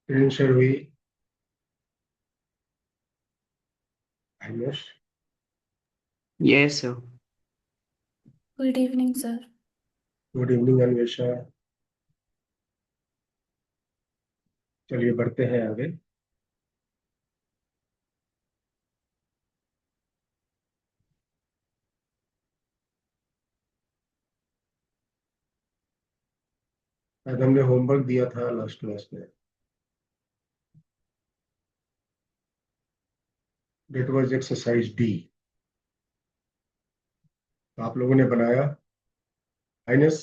Screen share हुई। Ayush. Yes sir. Good evening sir. Good evening Anvesha. चलिए बढ़ते हैं आगे। आज हमने होमवर्क दिया था लास्ट क्लास में। That was exercise D. आप लोगों ने बनाया। आइनस,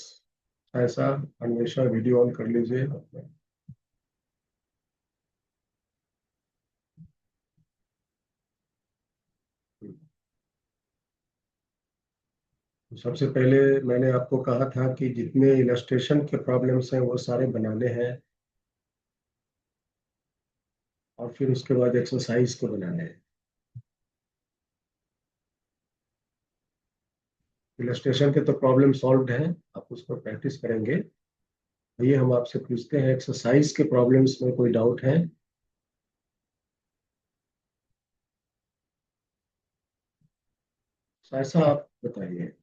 ऐसा अन्वेषा वीडियो ऑन कर लीजिए। सबसे पहले मैंने आपको कहा था कि जितने इलस्ट्रेशन के प्रॉब्लम्स हैं वो सारे बनाने हैं, और फिर उसके बाद एक्सरसाइज को बनाने हैं। इलस्ट्रेशन के तो प्रॉब्लम सॉल्व्ड हैं, आप उसको प्रैक्टिस करेंगे। ये हम आपसे पूछते हैं, एक्सरसाइज के प्रॉब्लम्स में कोई डाउट है? ऐसा आप बताइए।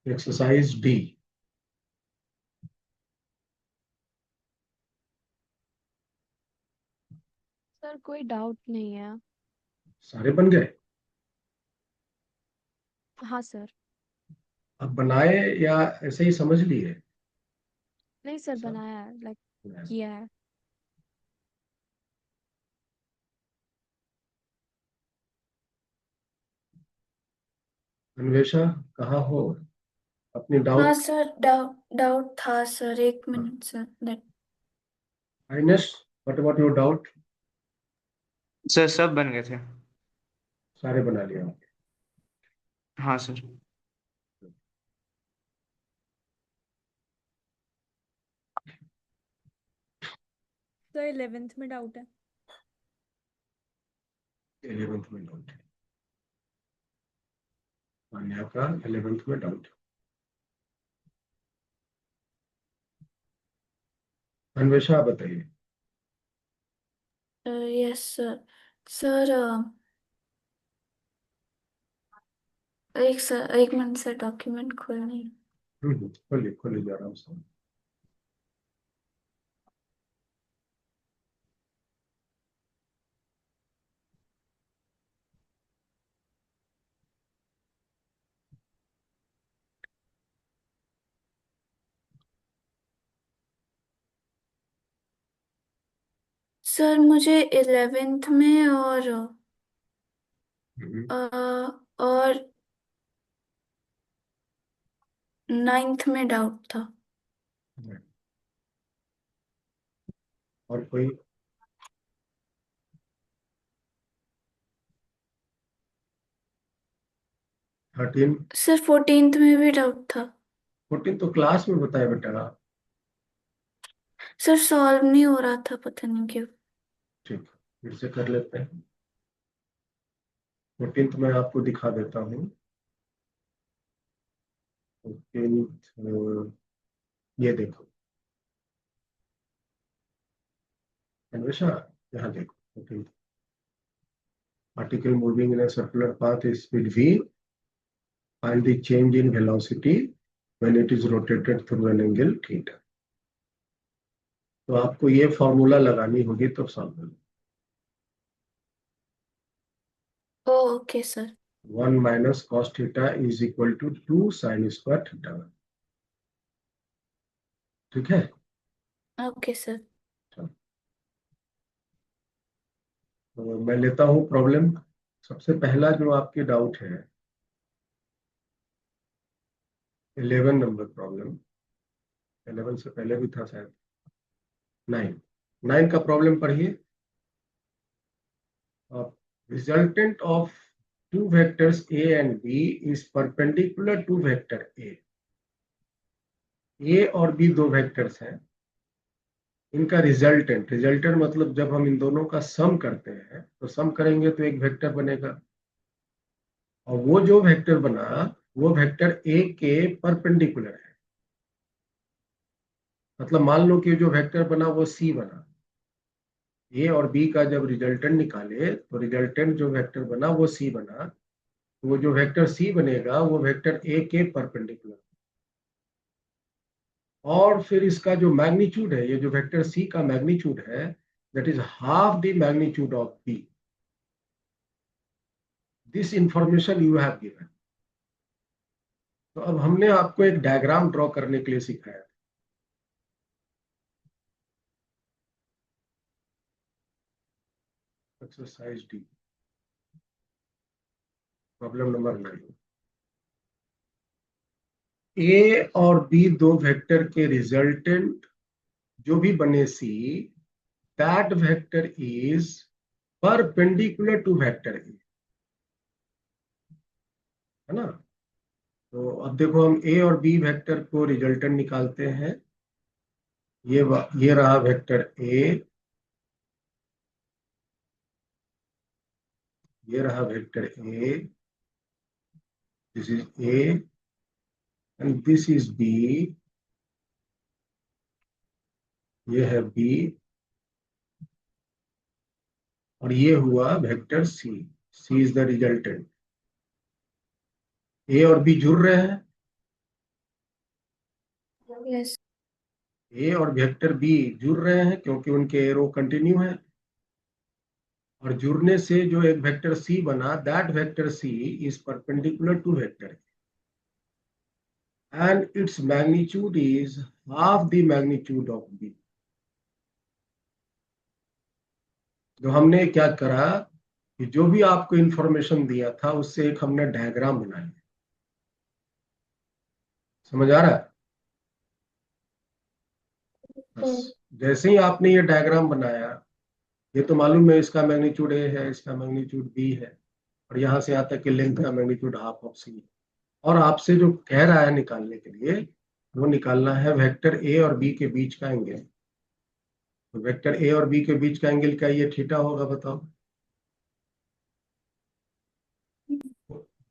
Exercise D. सर कोई डाउट नहीं है। सारे बन गए? हाँ सर। अब बनाए या ऐसे ही समझ लिए? नहीं सर, सब बनाया है, लाइक बनाए। किया है। अन्वेषा, कहाँ हो? अपनी हाँ डाउट। सर, डाउट डाउट था सर, एक मिनट सर। नेट आइनस, what about your doubt? Sir सब बन गए थे। सारे बना लिया? हाँ सर। सर 11th में डाउट है। 11th में डाउट है? मान्या का 11th में डाउट। अन्वेषा, आप बताइए। Yes sir. सर एक मिनट सर, डॉक्यूमेंट खोलने। खोलिए खोलिए, जा रहा हूँ। सर मुझे 11th में हम्म, और 9th में डाउट था। और कोई? थर्टीन? सर 14th में भी डाउट था। 14 तो क्लास में बताया बेटा। सर सॉल्व नहीं हो रहा था, पता नहीं क्यों। ठीक, फिर से कर लेते हैं। 14th मैं आपको दिखा देता हूँ। 14th, ये देखो अन्वेषा, यहाँ देखो 14th। particle moving in a circular path is speed v, find the change in velocity when it is rotated through an angle theta। तो आपको ये फॉर्मूला लगानी होगी तो सॉल्व होगी। Okay sir. 1 minus cos theta is equal to 2 sine square theta. ठीक है? Okay sir. तो मैं लेता हूँ प्रॉब्लम। सबसे पहला जो आपकी डाउट है, 11 नंबर प्रॉब्लम। 11 से पहले भी था शायद। 9। 9 का प्रॉब्लम पढ़िए। Resultant of two vectors a and b is perpendicular to vector a। a और b दो वेक्टर्स हैं। इनका रिजल्टेंट, रिजल्टेंट मतलब जब हम इन दोनों का सम करते हैं तो सम करेंगे तो एक वेक्टर बनेगा, और वो जो वेक्टर बना वो वेक्टर ए के परपेंडिकुलर है। मतलब मान लो कि जो वेक्टर बना वो सी बना, ए और बी का जब रिजल्टेंट निकाले तो रिजल्टेंट जो वेक्टर बना वो सी बना, तो वो जो वेक्टर सी बनेगा वो वेक्टर ए के परपेंडिकुलर, और फिर इसका जो मैग्नीट्यूड है, ये जो वेक्टर सी का मैग्नीट्यूड है, that is half the magnitude of B. This information you have given. तो अब हमने आपको एक डायग्राम ड्रॉ करने के लिए सिखाया। Exercise D, problem number 9। A और बी दो वेक्टर के रिजल्टेंट जो भी बने C, that vector is perpendicular to vector A, है ना। तो अब देखो हम ए और बी वेक्टर को रिजल्टेंट निकालते हैं। ये रहा वेक्टर ए, ये रहा vector A, this is A and this is B, ये है बी, और ये हुआ vector C. C is the resultant. A और बी जुड़ रहे हैं, यस ए और वेक्टर बी जुड़ रहे हैं क्योंकि उनके एरो कंटिन्यू है, और जुड़ने से जो एक वेक्टर सी बना, that vector C is perpendicular to vector and its magnitude is half the magnitude of b। तो हमने क्या करा कि जो भी आपको इंफॉर्मेशन दिया था उससे एक हमने डायग्राम बनाया। समझ आ रहा है? बस जैसे ही आपने ये डायग्राम बनाया, ये तो मालूम है इसका मैग्नीट्यूड ए है, इसका मैग्नीट्यूड बी है, और यहाँ से आता है कि लेंथ का मैग्नीट्यूड हाफ ऑफ सी है, और आपसे जो कह रहा है निकालने के लिए, वो निकालना है वेक्टर ए और बी के बीच का एंगल। तो वेक्टर ए और बी के बीच का एंगल क्या ये थीटा होगा? बताओ,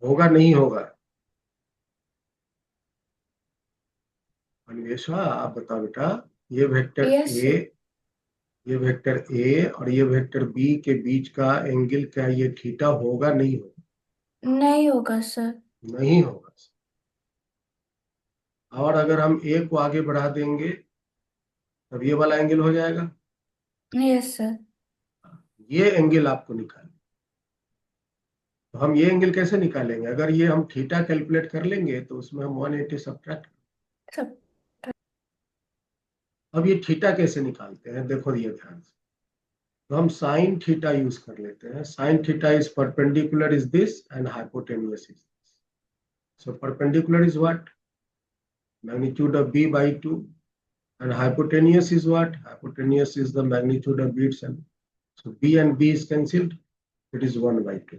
होगा नहीं होगा? अन्वेषा आप बताओ बेटा, ये वेक्टर यस ए, ये वेक्टर ए और ये वेक्टर बी के बीच का एंगल क्या ये थीटा होगा नहीं होगा? नहीं होगा सर। नहीं होगा। और अगर हम ए को आगे बढ़ा देंगे तब ये वाला एंगल हो जाएगा। Yes sir. ये एंगल आपको निकालना। तो हम ये एंगल कैसे निकालेंगे? अगर ये हम थीटा कैलकुलेट कर लेंगे तो उसमें हम 180 सब्ट्रैक्ट। सब अब ये थीटा कैसे निकालते हैं देखो ये ध्यान से। तो हम साइन थीटा यूज कर लेते हैं। Sine theta is perpendicular is this and hypotenuse is this. So perpendicular is what? Magnitude of b by 2, and hypotenuse is what? Hypotenuse is the magnitude of b itself. So b and b is cancelled, it is 1 by 2.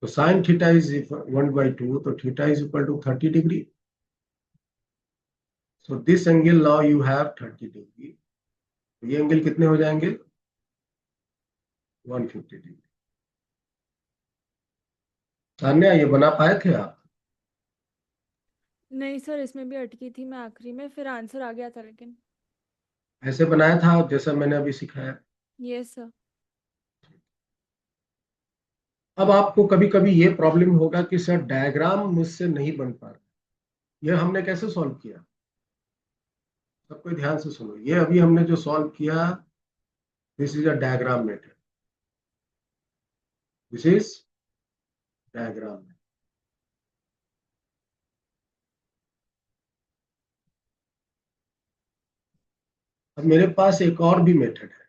So sin theta is 1 by 2, so theta is equal to 30 degree. So this angle now you have 30 degree. तो ये angle कितने हो जाएंगे? 150 degree. Sanya ये बना पाए थे आप? नहीं सर, इसमें भी अटकी थी मैं आखिरी में, फिर आंसर आ गया था लेकिन। ऐसे बनाया था जैसा मैंने अभी सिखाया? Yes sir. अब आपको कभी कभी ये प्रॉब्लम होगा कि सर डायग्राम मुझसे नहीं बन पा रहा, ये हमने कैसे सॉल्व किया? सबको ध्यान से सुनो, ये अभी हमने जो सॉल्व किया, this is a diagram method. This is diagram. अब मेरे पास एक और भी मेथड है,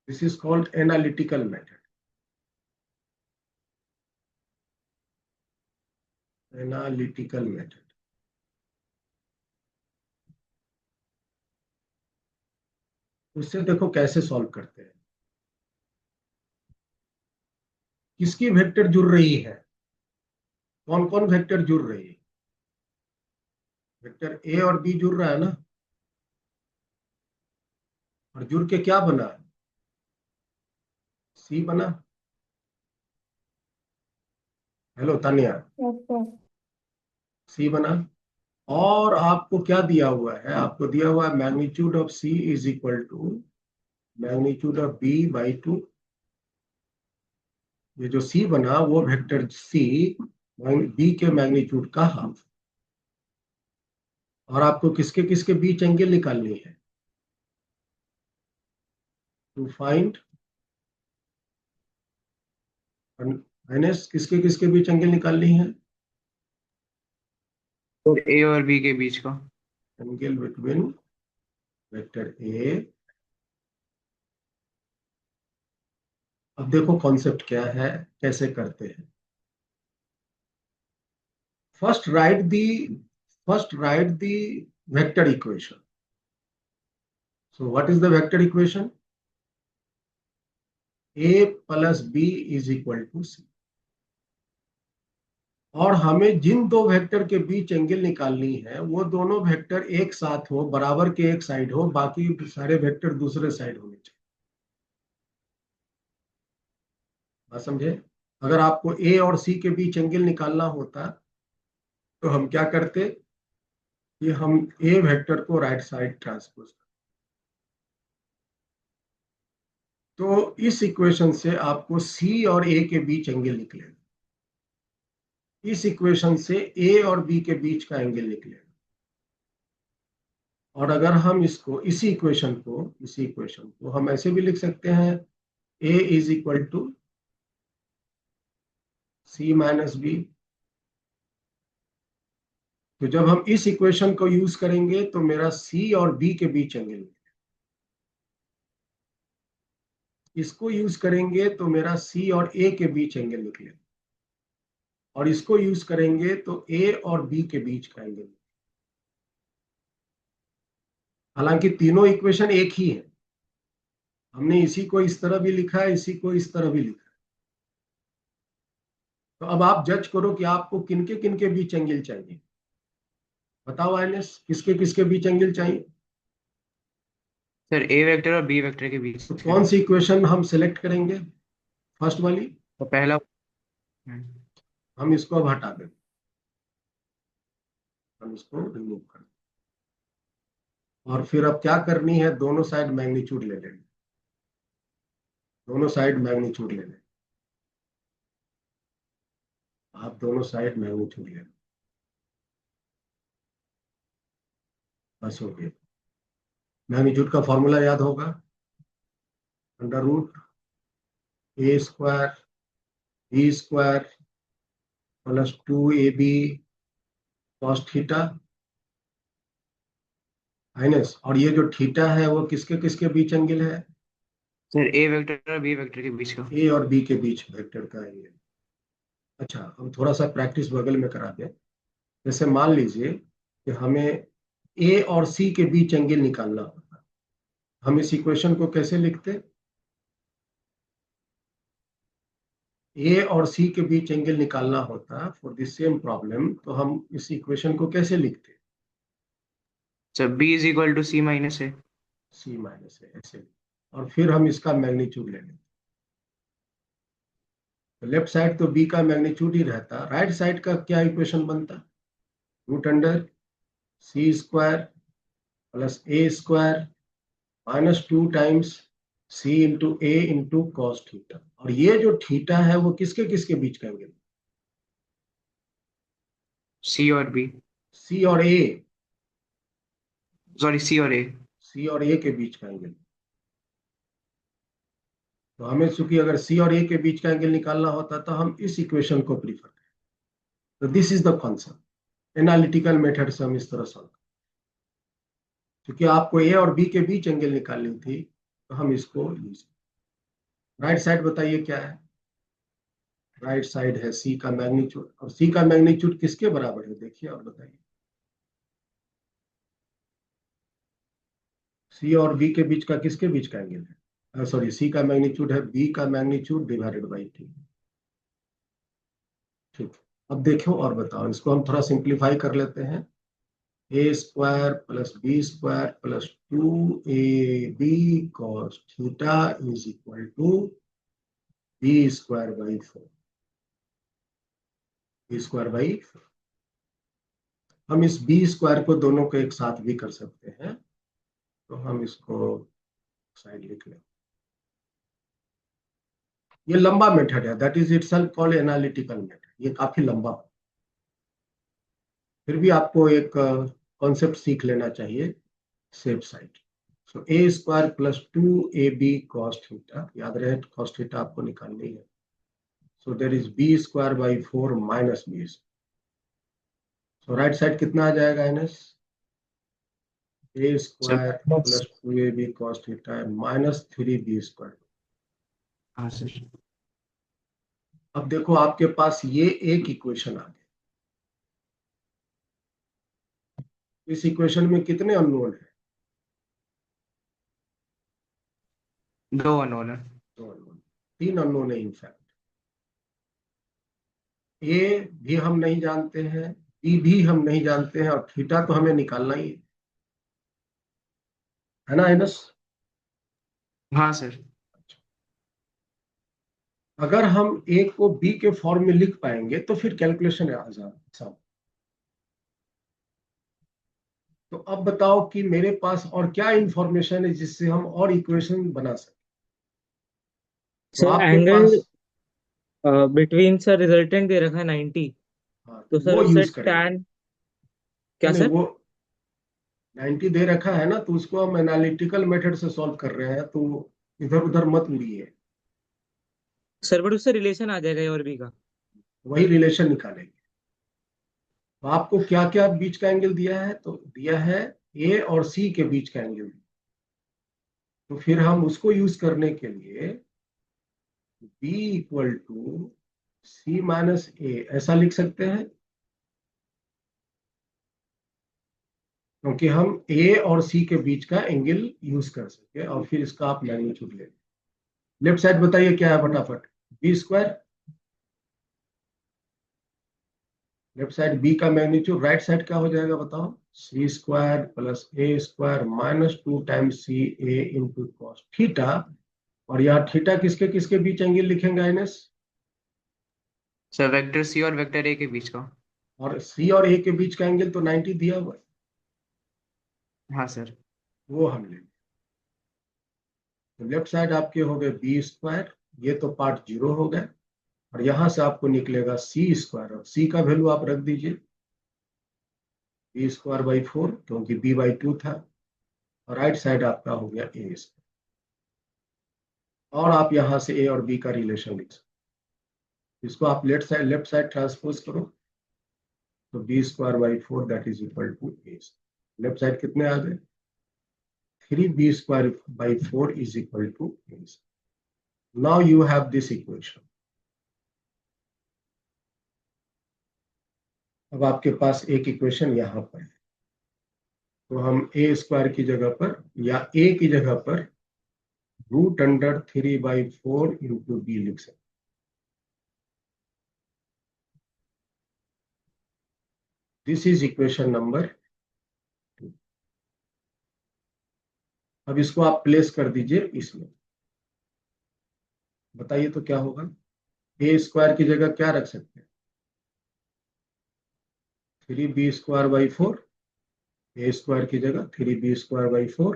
this is called analytical method. Analytical method. उससे देखो कैसे सॉल्व करते हैं। किसकी वेक्टर जुड़ रही है? कौन कौन वेक्टर जुड़ रही है? वेक्टर ए और बी जुड़ रहा है ना, और जुड़ के क्या बना? सी बना। हेलो तानिया, सी बना। और आपको क्या दिया हुआ है, आपको दिया हुआ है magnitude of C is equal to magnitude of B by 2। ये जो सी बना वो वेक्टर सी बी के मैग्नीट्यूड का हाफ। और आपको किसके किसके बीच एंगल निकालनी है, टू फाइंड माइनस किसके किसके बीच एंगल निकालनी है, और ए और बी के बीच का। Angle between vector A. अब देखो कॉन्सेप्ट क्या है, कैसे करते हैं। First write the vector equation. So what is the vector equation, A plus B is equal to C. और हमें जिन दो वेक्टर के बीच एंगल निकालनी है वो दोनों वेक्टर एक साथ हो, बराबर के एक साइड हो, बाकी सारे वेक्टर दूसरे साइड होने चाहिए। बात समझे। अगर आपको ए और सी के बीच एंगल निकालना होता तो हम क्या करते कि हम ए वेक्टर को राइट साइड ट्रांसपोज करते। तो इस इक्वेशन से आपको सी और ए के बीच एंगल निकलेगा, इस इक्वेशन से ए और बी के बीच का एंगल निकलेगा। और अगर हम इसको इसी इक्वेशन को हम ऐसे भी लिख सकते हैं, A is equal to C minus B. तो जब हम इस इक्वेशन को यूज करेंगे तो मेरा सी और बी के बीच एंगल निकलेगा, इसको यूज करेंगे तो मेरा सी और ए के बीच एंगल निकलेगा, और इसको यूज करेंगे तो ए और बी के बीच का एंगल। हालांकि तीनों इक्वेशन एक ही है, हमने इसी को इस तरह भी लिखा है, इसी को इस तरह भी लिखा है। तो अब आप जज करो कि आपको किनके बीच एंगल चाहिए, बताओ आइनेस, किसके किसके बीच एंगल चाहिए। सर ए वेक्टर और बी वेक्टर के बीच तो के। कौन सी इक्वेशन हम सिलेक्ट करेंगे, फर्स्ट वाली। तो पहला। हम इसको अब हटा देंगे, हम इसको रिमूव कर देंगे। और फिर अब क्या करनी है, दोनों साइड मैग्नीट्यूड ले लेंगे, दोनों साइड मैग्नीट्यूड ले लेंगे। आप दोनों साइड मैग्नीट्यूड ले लें, बस हो गया। मैग्नीट्यूड का फॉर्मूला याद होगा, under root A square B square plus 2ab cos theta minus, और ये जो थीटा है वो किसके किसके बीच एंगल है, सर ए वेक्टर और बी वेक्टर के बीच का। ए और बी के बीच वेक्टर का एंगल। अच्छा, हम थोड़ा सा प्रैक्टिस बगल में करा दें। जैसे मान लीजिए कि हमें ए और सी के बीच एंगल निकालना होता, हम इस इक्वेशन को कैसे लिखते, ए और सी के बीच एंगल निकालना होता फॉर द सेम प्रॉब्लम, तो हम इस इक्वेशन को कैसे लिखते, sir B is equal to C minus A. C minus A ऐसे। और फिर हम इसका मैग्नीट्यूड ले लेंगे। तो लेफ्ट साइड तो बी का मैग्नीट्यूड ही रहता, राइट साइड का क्या इक्वेशन बनता, root under C square plus A square minus 2 times C into A into cos theta. और ये जो थीटा है वो किसके किसके बीच का एंगल, सी और बी। सी और ए, सॉरी सी और ए। सी और ए के बीच का एंगल। तो हमें चूंकि अगर सी और ए के बीच का एंगल निकालना होता तो हम इस इक्वेशन को प्रीफर करें। तो this is the concept, analytical method से हम इस तरह सॉल्व, क्योंकि आपको ए और बी के बीच एंगल निकालनी थी तो हम इसको यूज। राइट साइड बताइए क्या है, राइट साइड है सी का मैग्नीट्यूड, और सी का मैग्नीट्यूड किसके बराबर है देखिए और बताइए, सी और बी के बीच का किसके बीच का एंगल है, सॉरी सी का मैग्नीट्यूड है बी का मैग्नीट्यूड डिवाइडेड बाई टी। ठीक, अब देखो और बताओ, इसको हम थोड़ा सिंप्लीफाई कर लेते हैं। A square plus B square plus 2ab cos theta is equal to B square by 4, B square by 4। हम इस बी स्क्वायर को दोनों को एक साथ भी कर सकते हैं, तो हम इसको साइड लिख लें। ये लंबा मेथड है, that is itself called analytical method, ये काफी लंबा। फिर भी आपको एक कॉन्सेप्ट सीख लेना चाहिए, safe side. So A square plus 2ab cos theta, याद रहे cos थीटा आपको निकालनी है। So there is B square by 4 minus B. So right side कितना आ जाएगा एनएस? A sir square plus 2ab cos theta minus 3b square. हाँ सर। अब देखो आपके पास ये एक इक्वेशन आ गई। इस इक्वेशन में कितने अननोन है? 2 अननोन है। 2 अननोन, 3 अननोन है इनफैक्ट। ए भी हम नहीं जानते हैं, बी भी हम नहीं जानते हैं, और थीटा तो हमें निकालना ही है ना एनस? हाँ सर। अगर हम ए को बी के फॉर्म में लिख पाएंगे तो फिर कैलकुलेशन आसान। तो अब बताओ कि मेरे पास और क्या इंफॉर्मेशन है जिससे हम और इक्वेशन बना सकते। तो सर आपके एंगल पास, बिटवीन सर रिजल्टेंट दे रखा है 90। हाँ, तो वो सर उससे यूज करेंगे। tan क्या नहीं, सर? वो 90 दे रखा है ना, तो उसको हम एनालिटिकल मेथड से सॉल्व कर रहे हैं, तो इधर उधर मत उड़िए, सर बट उससे रिलेशन आ जाएगा ए और बी का। वही रिलेशन निकालेंगे। तो आपको क्या क्या बीच का एंगल दिया है? तो दिया है ए और सी के बीच का एंगल। तो फिर हम उसको यूज करने के लिए B equal to C minus A ऐसा लिख सकते हैं, क्योंकि हम ए और सी के बीच का एंगल यूज कर सके, और फिर इसका आप मैग्नीट्यूड ले। लेफ्ट साइड बताइए क्या है फटाफट? B square, left side B का मैग्नीट्यूड, राइट साइड क्या हो जाएगा बताओ? C square plus A square minus 2 times C A into cos theta. और यहाँ थीटा किसके किसके बीच एंगल लिखेंगे आइनस? सर वेक्टर सी और वेक्टर ए के बीच का। और सी और ए के बीच का एंगल तो 90 दिया हुआ है, हाँ सर। वो हम लेंगे। तो लेफ्ट साइड आपके हो गए बी स्क्वायर, ये तो पार्ट जीरो हो गए, और यहां से आपको निकलेगा सी स्क्वायर, और सी का वैल्यू आप रख दीजिए बी स्क्वायर बाई 4, क्योंकि बी बाई 2 था। और राइट साइड आपका हो गया ए स्क्वायर, और आप यहां से ए और बी का रिलेशन लिख सकते। इसको आप लेफ्ट साइड ट्रांसपोज करो, तो B square by 4 that is equal to A. Left side कितने आ गए? 3b square by 4 is equal to a। Now you have this equation। अब आपके पास एक इक्वेशन यहां पर है, तो हम ए स्क्वायर की जगह पर या ए की जगह पर √3/4 इंटू बी लिख सकते। This is equation number 2। अब इसको आप प्लेस कर दीजिए इसमें, बताइए तो क्या होगा? ए स्क्वायर की जगह क्या रख सकते हैं? 3b square by 4, A square की जगह 3b square by 4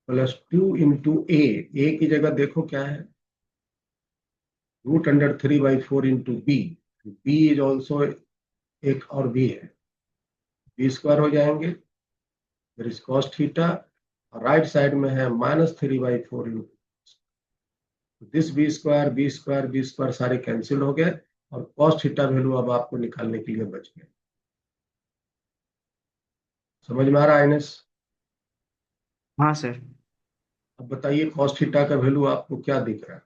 plus 2 into A की जगह देखो क्या है? √3/4 into B. B is also एक और बी है, बी स्क्वायर हो जाएंगे, फिर इस कॉस थीटा, और राइट साइड में है -3/4 into this B square B square B square सारे कैंसिल हो गए, और कॉस थीटा वैल्यू अब आपको निकालने के लिए बच गए। समझ में आ रहा है आइनस? हाँ सर। अब बताइए कॉस थीटा का वैल्यू आपको क्या दिख रहा है?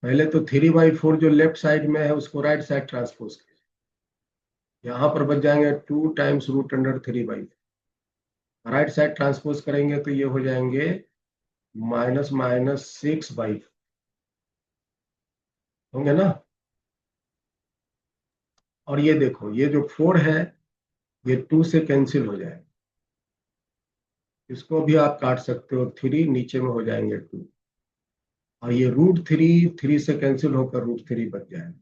पहले तो 3/4 जो लेफ्ट साइड में है उसको राइट साइड ट्रांसपोज कीजिए, यहाँ पर बच जाएंगे 2 टाइम्स √3/4। राइट साइड ट्रांसपोज करेंगे तो ये हो जाएंगे -6/4 होंगे ना। और ये देखो, ये जो 4 है ये 2 से कैंसिल हो जाएगा, इसको भी आप काट सकते हो, 3 नीचे में हो जाएंगे 2, और ये √3 3 से कैंसिल होकर √3 बच जाएगा।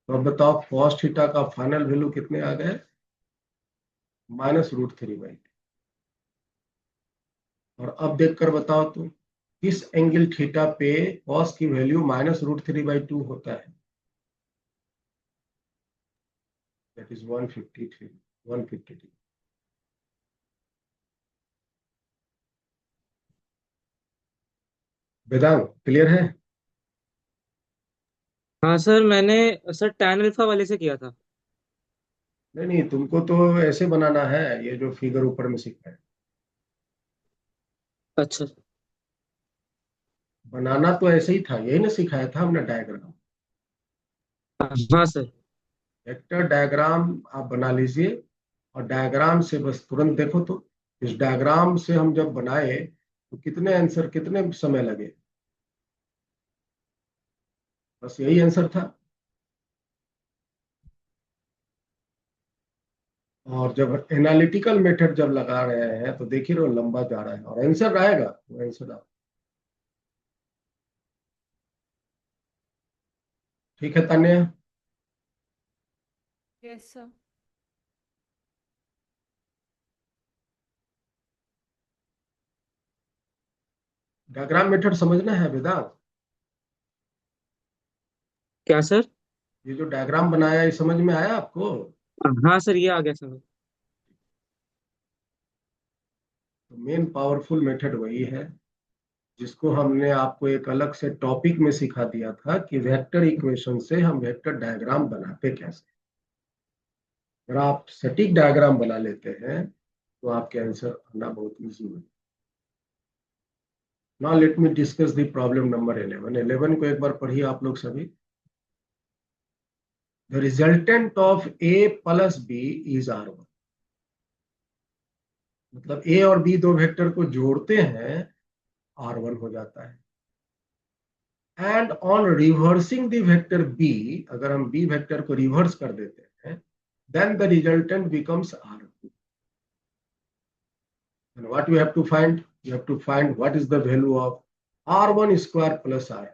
तो अब बताओ cos थीटा का फाइनल वैल्यू कितने आ गए, -√3/2। और अब देखकर बताओ तो किस एंगल थीटा पे cos की वैल्यू -√3/2 होता है? That is 153। वेदांत क्लियर है? हाँ सर, मैंने सर tan अल्फा वाले से किया था। नहीं नहीं, तुमको तो ऐसे बनाना है, ये जो फिगर ऊपर में सीखा है अच्छा। बनाना तो ऐसे ही था, यही ना सिखाया था हमने, डायग्राम। हाँ सर। वेक्टर डायग्राम आप बना लीजिए, और डायग्राम से बस तुरंत देखो तो इस डायग्राम से हम जब बनाए तो कितने आंसर, कितने समय लगे, बस यही आंसर था। और जब एनालिटिकल मेथड जब लगा रहे हैं तो देखिए वो लंबा जा रहा है और आंसर आएगा, वो आंसर आएगा। ठीक है Tanya? Yes sir. Diagram method समझना है वेदांत? क्या सर? ये जो डायग्राम बनाया ये समझ में आया आपको? हाँ सर, ये आ गया समझ। तो मेन पावरफुल मेथड वही है जिसको हमने आपको एक अलग से टॉपिक में सिखा दिया था कि वेक्टर इक्वेशन से हम वेक्टर डायग्राम बनाते कैसे। अगर आप सटीक डायग्राम बना लेते हैं तो आपके आंसर आना बहुत इजी है। Now let me discuss the problem number 11 को एक बार पढ़िए आप लोग सभी। The resultant of a plus b is r1। मतलब a और b दो वेक्टर को जोड़ते हैं, r1 हो जाता है। And on reversing the vector b, अगर हम b वेक्टर को रिवर्स कर देते हैं, then the resultant becomes r2। and what we have to find? We have to find what is the value of r1 square plus r।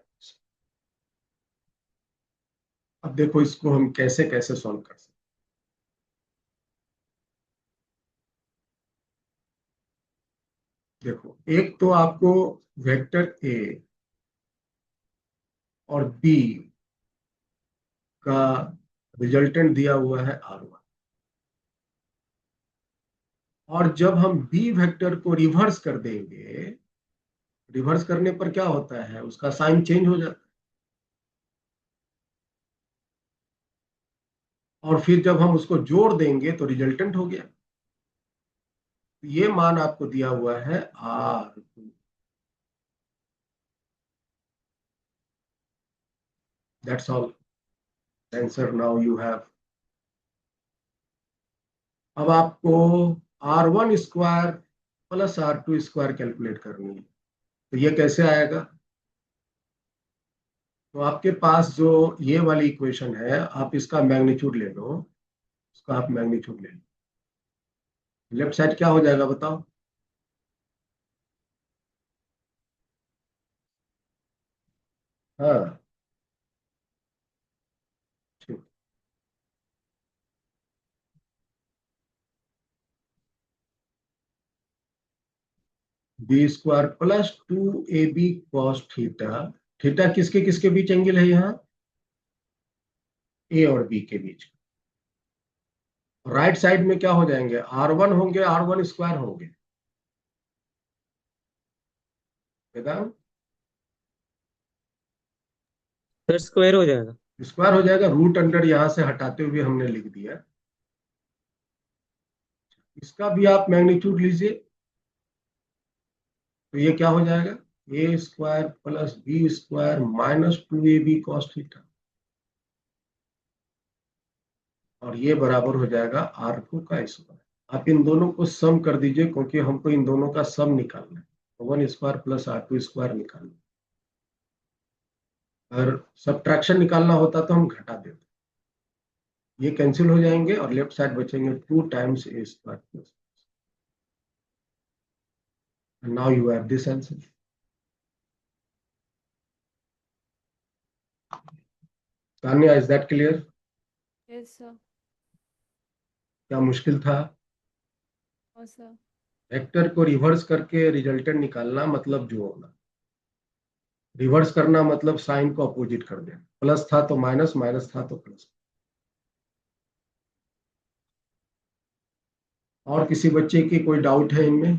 अब देखो इसको हम कैसे कैसे सॉल्व कर सकते। देखो एक तो आपको वेक्टर a और b का रिजल्टेंट दिया हुआ है r1, और जब हम b वेक्टर को रिवर्स कर देंगे, रिवर्स करने पर क्या होता है, उसका साइन चेंज हो जाता है। और फिर जब हम उसको जोड़ देंगे तो रिजल्टेंट हो गया। ये मान आपको दिया हुआ है r2। That's all answer now you have. अब आपको r1 square plus r2 square calculate करनी है, तो ये कैसे आएगा? तो आपके पास जो ये वाली इक्वेशन है, आप इसका मैग्नीट्यूड ले लो, उसका आप मैग्नीट्यूड ले लो। लेफ्ट साइड क्या हो जाएगा बताओ? हाँ ठीक। B square plus 2ab cos theta. Theta किसके किसके बीच एंगल है यहाँ? ए और बी के बीच। राइट साइड में क्या हो जाएंगे? r1 होंगे, r1 स्क्वायर होंगे। वेदांत सर स्क्वायर हो जाएगा। स्क्वायर हो जाएगा, रूट अंडर यहां से हटाते हुए हमने लिख दिया। इसका भी आप मैग्नीट्यूड लीजिए, तो ये क्या हो जाएगा? A square plus B square -2ab cos theta, और ये बराबर हो जाएगा r2 का स्क्वायर। आप इन दोनों को सम कर दीजिए क्योंकि हमको इन दोनों का सम निकालना है। 1 स्क्वायर प्लस r2 स्क्वायर निकालना है। अगर सब्ट्रैक्शन निकालना होता तो हम घटा देते। ये कैंसिल हो जाएंगे और लेफ्ट साइड बचेंगे 2 times a square plus. Now you have this answer. Tanya, is that clear? Yes sir. क्या मुश्किल था? No sir. वेक्टर को रिवर्स करके रिजल्टेंट निकालना मतलब जोड़ना, रिवर्स करना मतलब साइन को अपोजिट कर देना, प्लस था तो माइनस, माइनस था तो प्लस। और किसी बच्चे की कोई डाउट है इनमें?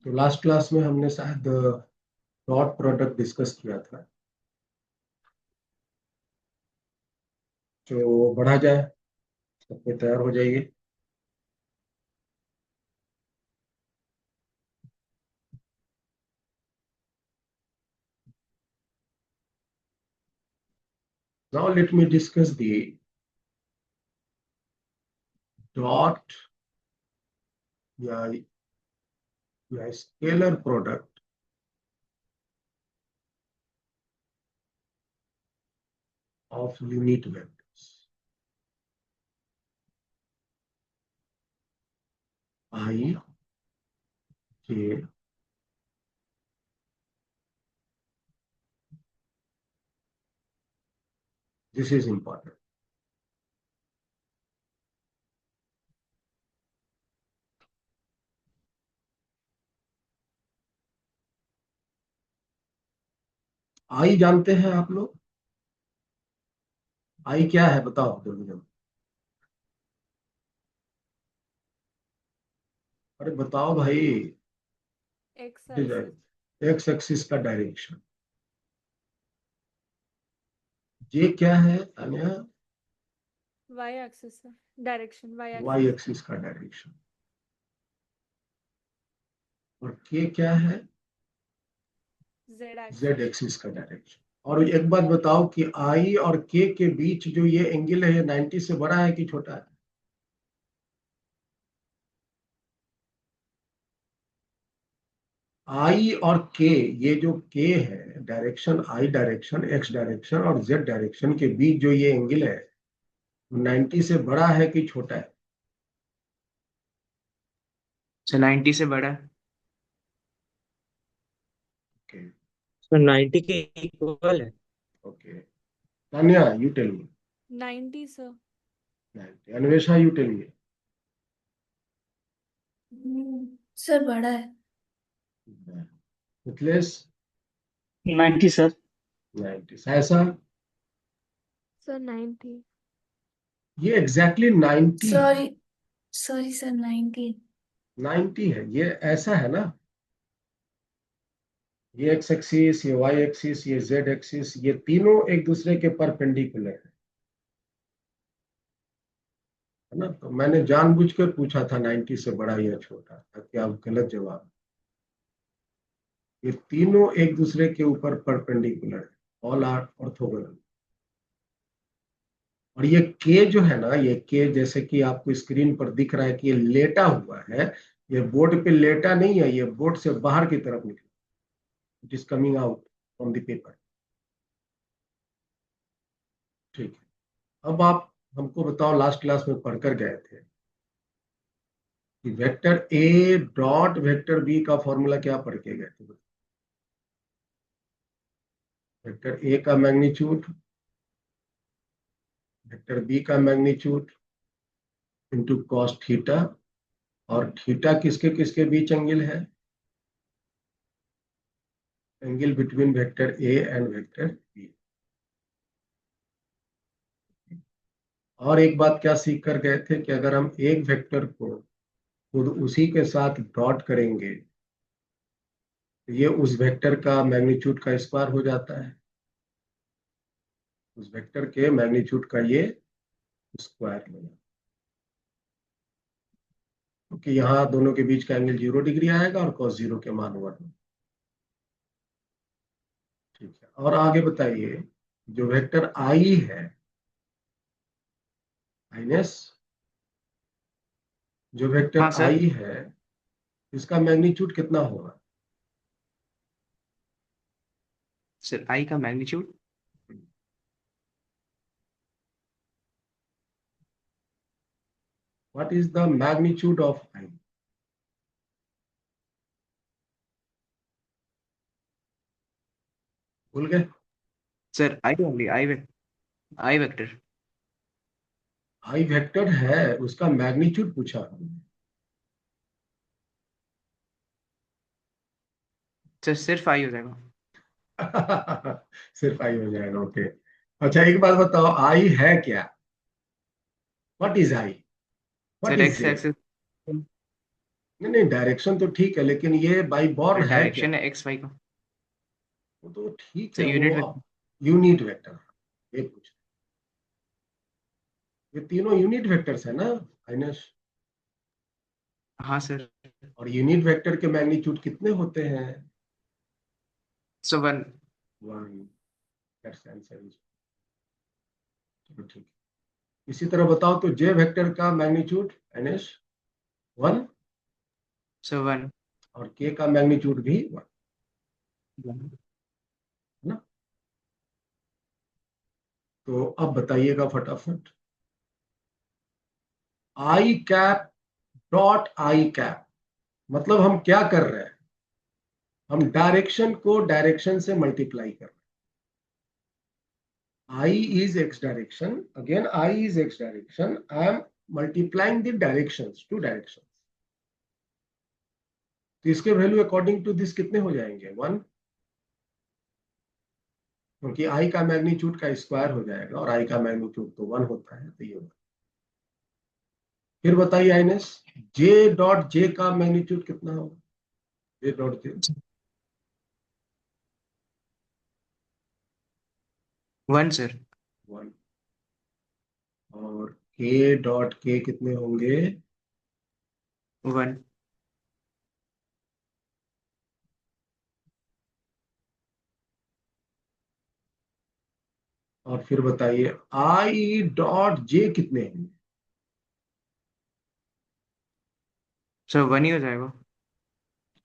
तो लास्ट क्लास में हमने शायद डॉट प्रोडक्ट डिस्कस किया था, जो बढ़ा जाए, सब पे तैयार हो जाइए। Now let me discuss the dot या scalar product of unit vectors I के दिस इज इंपॉर्टेंट। आई जानते हैं आप लोग? आई क्या है बताओ जल्दी जल्दी। अरे बताओ भाई। X axis. एक्स एक्सिस का डायरेक्शन। ये क्या है अन्य? Y axis sir. Direction y y axis. Axis का डायरेक्शन। और के क्या है? Z z axis. एक्सिस का डायरेक्शन। और एक बात बताओ कि आई और के बीच जो ये एंगल है, ये 90 से बड़ा है कि छोटा है? आई और के, ये जो के है, direction I direction, x direction और जेड डायरेक्शन के बीच जो ये एंगल है, 90 से बड़ा है कि छोटा है? सर 90 से बड़ा है। ओके। सर 90 के इक्वल है। Okay, Tanya you tell me. 90 sir. 90। Anvesha you tell me. Sir बड़ा है। मिथिलेश? 90 सर। 90। ऐसा सर 90। ये एग्जैक्टली 90 है। Sorry, sorry sir 90। 90 है ये, ऐसा है ना? ये एक्स एक्सिस, ये वाई एक्सिस, ये जेड एक्सिस, ये तीनों एक दूसरे के परपेंडिकुलर है ना? तो मैंने जानबूझकर पूछा था 90 से बड़ा या छोटा, ताकि आप गलत जवाब। ये तीनों एक दूसरे के ऊपर परपेंडिकुलर है, ऑल आर ऑर्थोगोनल। और ये के जो है ना, ये के जैसे कि आपको स्क्रीन पर दिख रहा है कि ये लेटा हुआ है, ये बोर्ड पे लेटा नहीं है, ये बोर्ड से बाहर की तरफ निकला, it is coming out from the paper. ठीक है, अब आप हमको बताओ, लास्ट क्लास में पढ़कर गए थे कि vector A dot vector B का फॉर्मूला क्या पढ़ के गए थे? वेक्टर ए का मैग्नीट्यूड, वेक्टर बी का मैग्नीट्यूड इंटू कॉस थीटा, और थीटा किसके किसके बीच एंगल है? Angle between vector A and vector B. और एक बात क्या सीख कर गए थे कि अगर हम एक वेक्टर को खुद उसी के साथ डॉट करेंगे तो ये उस वेक्टर का मैग्नीट्यूड का स्क्वायर हो जाता है, उस वेक्टर के मैग्नीट्यूड का ये स्क्वायर हो जाता है, क्योंकि यहाँ दोनों के बीच का एंगल 0 डिग्री आएगा और cos 0 के मान 1। ठीक है, और आगे बताइए, जो वेक्टर आई है, आइनेस, जो वेक्टर हाँ सर। आई है, इसका मैग्नीट्यूड कितना होगा? सर आई का magnitude what is the magnitude of I? भूल गए? Sir I only I vector. I vector है, उसका मैग्नीट्यूड पूछा। सर सिर्फ आई हो जाएगा। सिर्फ आई हो जाएगा, ओके। अच्छा एक बात बताओ, आई है क्या? What is I? What sir is x J? Axis. नहीं नहीं, डायरेक्शन तो ठीक है, लेकिन ये बाई बॉर्न है क्या? डायरेक्शन है एक्स वाई का। वो तो ठीक सर है, यूनिट वो वेक्टर। Unit vector. ये पूछ, ये तीनों यूनिट वेक्टर्स है ना आइनस? हाँ सर। और यूनिट वेक्टर के मैग्नीट्यूड कितने होते हैं? So one. One. That's answer. चलो ठीक है। इसी तरह बताओ तो जे वेक्टर का मैग्नीट्यूड आइनस? वन। So one. और के का मैग्नीट्यूड भी वन, है ना? तो अब बताइएगा फटाफट। आई कैप डॉट आई कैप, मतलब हम क्या कर रहे हैं? हम डायरेक्शन को डायरेक्शन से मल्टीप्लाई कर रहे हैं। I is X direction, again I is X direction, I am multiplying the directions, two direction. तो इसके वैल्यू अकॉर्डिंग टू दिस कितने हो जाएंगे? वन, क्योंकि आई का मैग्नीट्यूड का स्क्वायर हो जाएगा और आई का मैग्नीट्यूड तो वन होता है, तो ये होगा। फिर बताइए आइनेस, जे डॉट जे का मैग्नीट्यूड कितना होगा? J dot J one sir. One. और के डॉट के कितने होंगे? वन। और फिर बताइए आई डॉट जे कितने हैं? सर वन ही हो जाएगा।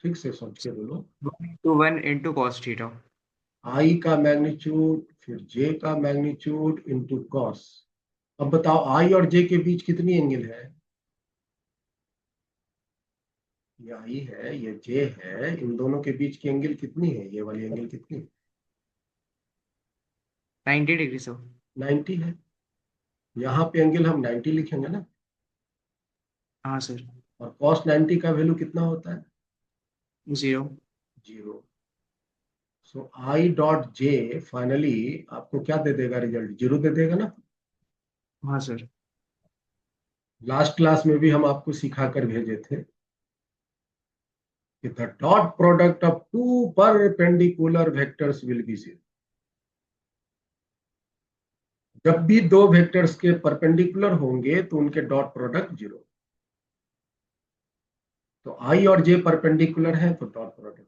ठीक से सोच के बोलो। One into cos theta. I का मैग्नीट्यूड फिर जे का मैग्नीट्यूड इनटू कॉस। अब बताओ आई और जे के बीच कितनी एंगल है? ये आई है, ये जे है, इन दोनों के बीच की एंगल कितनी है? ये वाली एंगल कितनी है? 90 डिग्री सर। 90 है। यहाँ पे एंगल हम 90 लिखेंगे ना। हाँ सर। और कॉस 90 का वैल्यू कितना होता है? Zero. Zero. So I dot J finally आपको क्या दे देगा? रिजल्ट जीरो दे देगा ना। हाँ सर। लास्ट क्लास में भी हम आपको सिखा कर भेजे थे कि the dot product of two perpendicular vectors will be zero. जब भी दो वेक्टर्स के परपेंडिकुलर होंगे तो उनके डॉट प्रोडक्ट जीरो। तो आई और जे परपेंडिकुलर है तो डॉट प्रोडक्ट।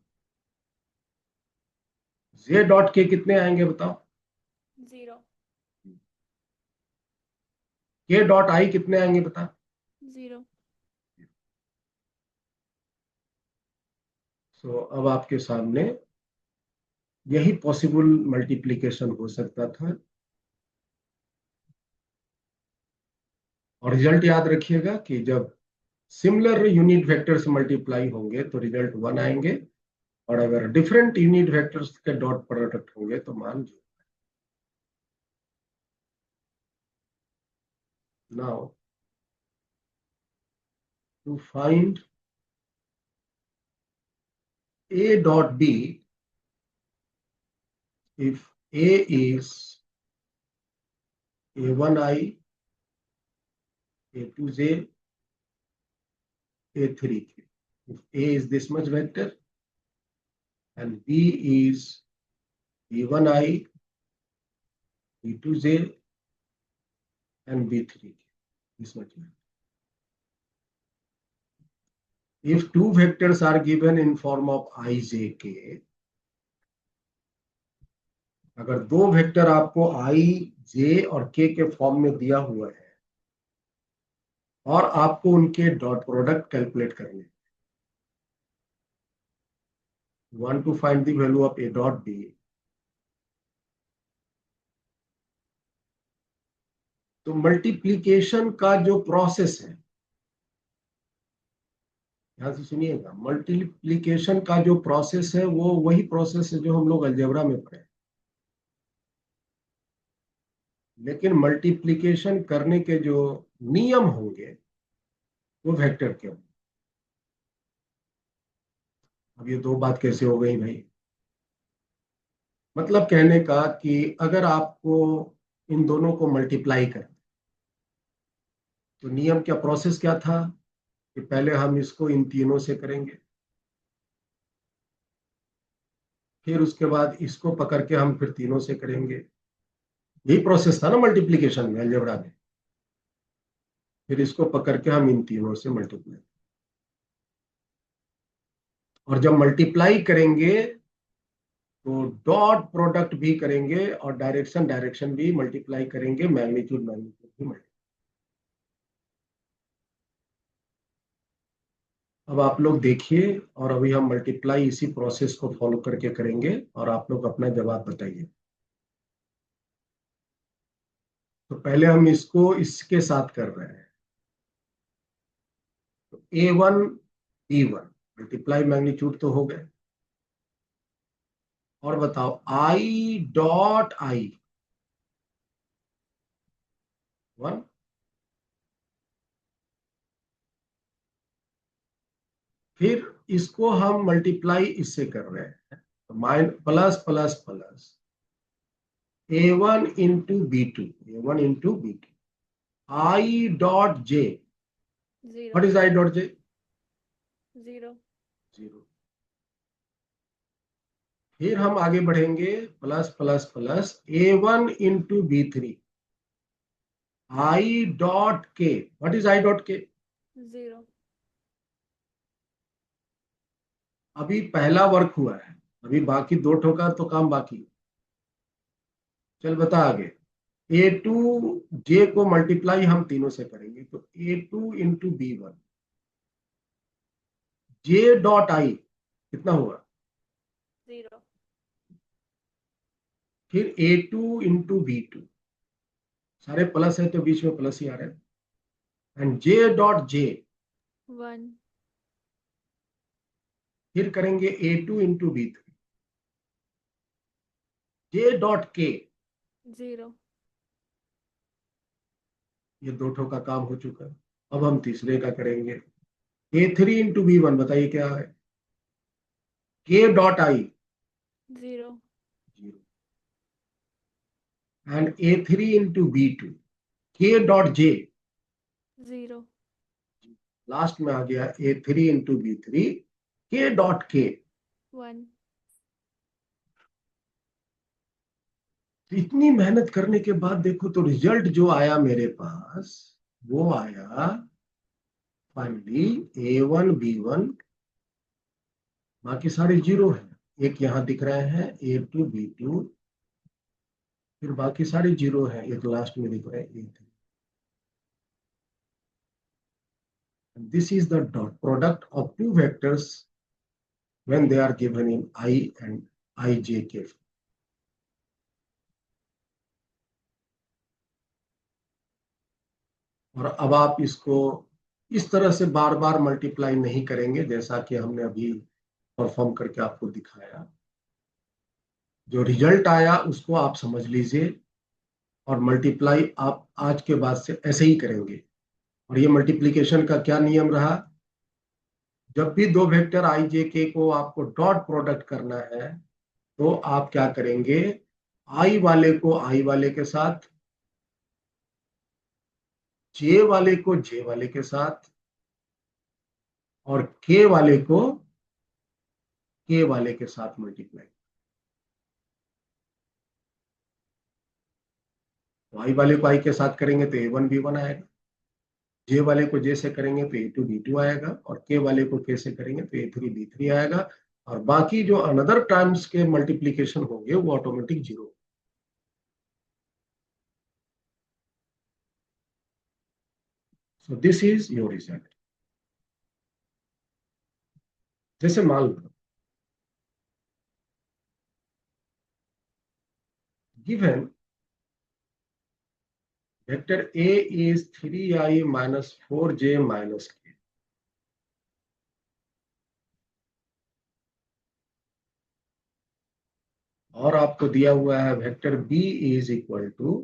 जे डॉट के कितने आएंगे बताओ? 0 के डॉट आई कितने आएंगे बता? 0। सो अब आपके सामने यही पॉसिबल मल्टीप्लीकेशन हो सकता था। और रिजल्ट याद रखिएगा कि जब सिमिलर यूनिट वेक्टर्स मल्टीप्लाई होंगे तो रिजल्ट वन आएंगे, और अगर डिफरेंट यूनिट वेक्टर्स के डॉट प्रोडक्ट होंगे तो मान zero. Now to find a dot b, if a is a1i, a2j, a3k, if a is this much vector and b is b1i, b2j and b3k, this much vector. If two vectors are given in form of ijk, अगर दो vector आपको आई जे और के form में दिया हुआ है और आपको उनके डॉट प्रोडक्ट कैलकुलेट करने, want to find the value of a dot b, तो मल्टीप्लीकेशन का जो प्रोसेस है, ध्यान से सुनिएगा, मल्टीप्लीकेशन का जो प्रोसेस है वो वही प्रोसेस है जो हम लोग अलजेब्रा में पढ़े। लेकिन मल्टीप्लिकेशन करने के जो नियम होंगे वो वेक्टर के होंगे। अब ये दो बात कैसे हो गई भाई? मतलब कहने का कि अगर आपको इन दोनों को मल्टीप्लाई करें तो नियम क्या, प्रोसेस क्या था कि पहले हम इसको इन तीनों से करेंगे, फिर उसके बाद इसको पकड़ के हम फिर तीनों से करेंगे। यही प्रोसेस था ना मल्टीप्लिकेशन में, अलजेब्रा में। फिर इसको पकड़ के हम इन तीनों से मल्टीप्लाई, और जब मल्टीप्लाई करेंगे तो डॉट प्रोडक्ट भी करेंगे और डायरेक्शन डायरेक्शन भी मल्टीप्लाई करेंगे, मैग्नीट्यूड मैग्नीट्यूड भी मल्टीप्लाई। अब आप लोग देखिए, और अभी हम मल्टीप्लाई इसी प्रोसेस को फॉलो करके करेंगे और आप लोग अपना जवाब बताइए। तो पहले हम इसको इसके साथ कर रहे हैं, तो A1 B1 मल्टीप्लाई मैग्नीट्यूड तो हो गए। और बताओ I डॉट I 1, फिर इसको हम मल्टीप्लाई इससे कर रहे हैं, तो mine plus plus plus A1 into B2, A1 into B2, I dot J, zero what is I dot J? Zero 0। फिर हम आगे बढ़ेंगे, plus plus plus A1 into B3, I dot K, what is I dot K? Zero अभी पहला work हुआ है, अभी बाकी दो ठोका तो काम बाकी। चल बता आगे। A2 J को मल्टीप्लाई हम तीनों से करेंगे, तो A2 into B1, J dot I कितना हुआ? जीरो फिर A2 इंटू B2, सारे प्लस है तो बीच में प्लस ही आ रहा है, and J dot J, one फिर करेंगे A2 into B3, J dot K। Zero ये दो ठो का काम हो चुका है। अब हम तीसरे का करेंगे, A3 इंटू B1, बताइए क्या है? K dot I, zero 0, and A3 into B2, K dot J, zero last में आ गया A3 into B3, K dot K। One इतनी मेहनत करने के बाद देखो तो रिजल्ट जो आया मेरे पास, वो आया फाइनली A1 B1, बाकी सारे 0 है। एक यहाँ दिख रहे हैं A2 B2, फिर बाकी सारे 0 है, एक लास्ट में दिख रहे हैं A3। This is the dot product of two vectors when they are given in I and ijk। और अब आप इसको इस तरह से बार बार मल्टीप्लाई नहीं करेंगे, जैसा कि हमने अभी परफॉर्म करके आपको दिखाया। जो रिजल्ट आया उसको आप समझ लीजिए, और मल्टीप्लाई आप आज के बाद से ऐसे ही करेंगे। और ये मल्टीप्लिकेशन का क्या नियम रहा? जब भी दो वेक्टर आई जे के को आपको डॉट प्रोडक्ट करना है, तो आप क्या करेंगे? आई वाले को आई वाले के साथ, जे वाले को जे वाले के साथ, और के वाले को के वाले के साथ मल्टीप्लाई। तो आई वाले को आई के साथ करेंगे तो A1 B1 आएगा, जे वाले को जे से करेंगे तो A2 B2 आएगा, और के वाले को के से करेंगे तो A3 B3 आएगा। और बाकी जो अनदर टाइम्स के मल्टीप्लीकेशन होंगे वो automatic 0। So this is your result. जैसे मान लो given vector A is 3i minus 4j minus k, और आपको दिया हुआ है vector B is equal to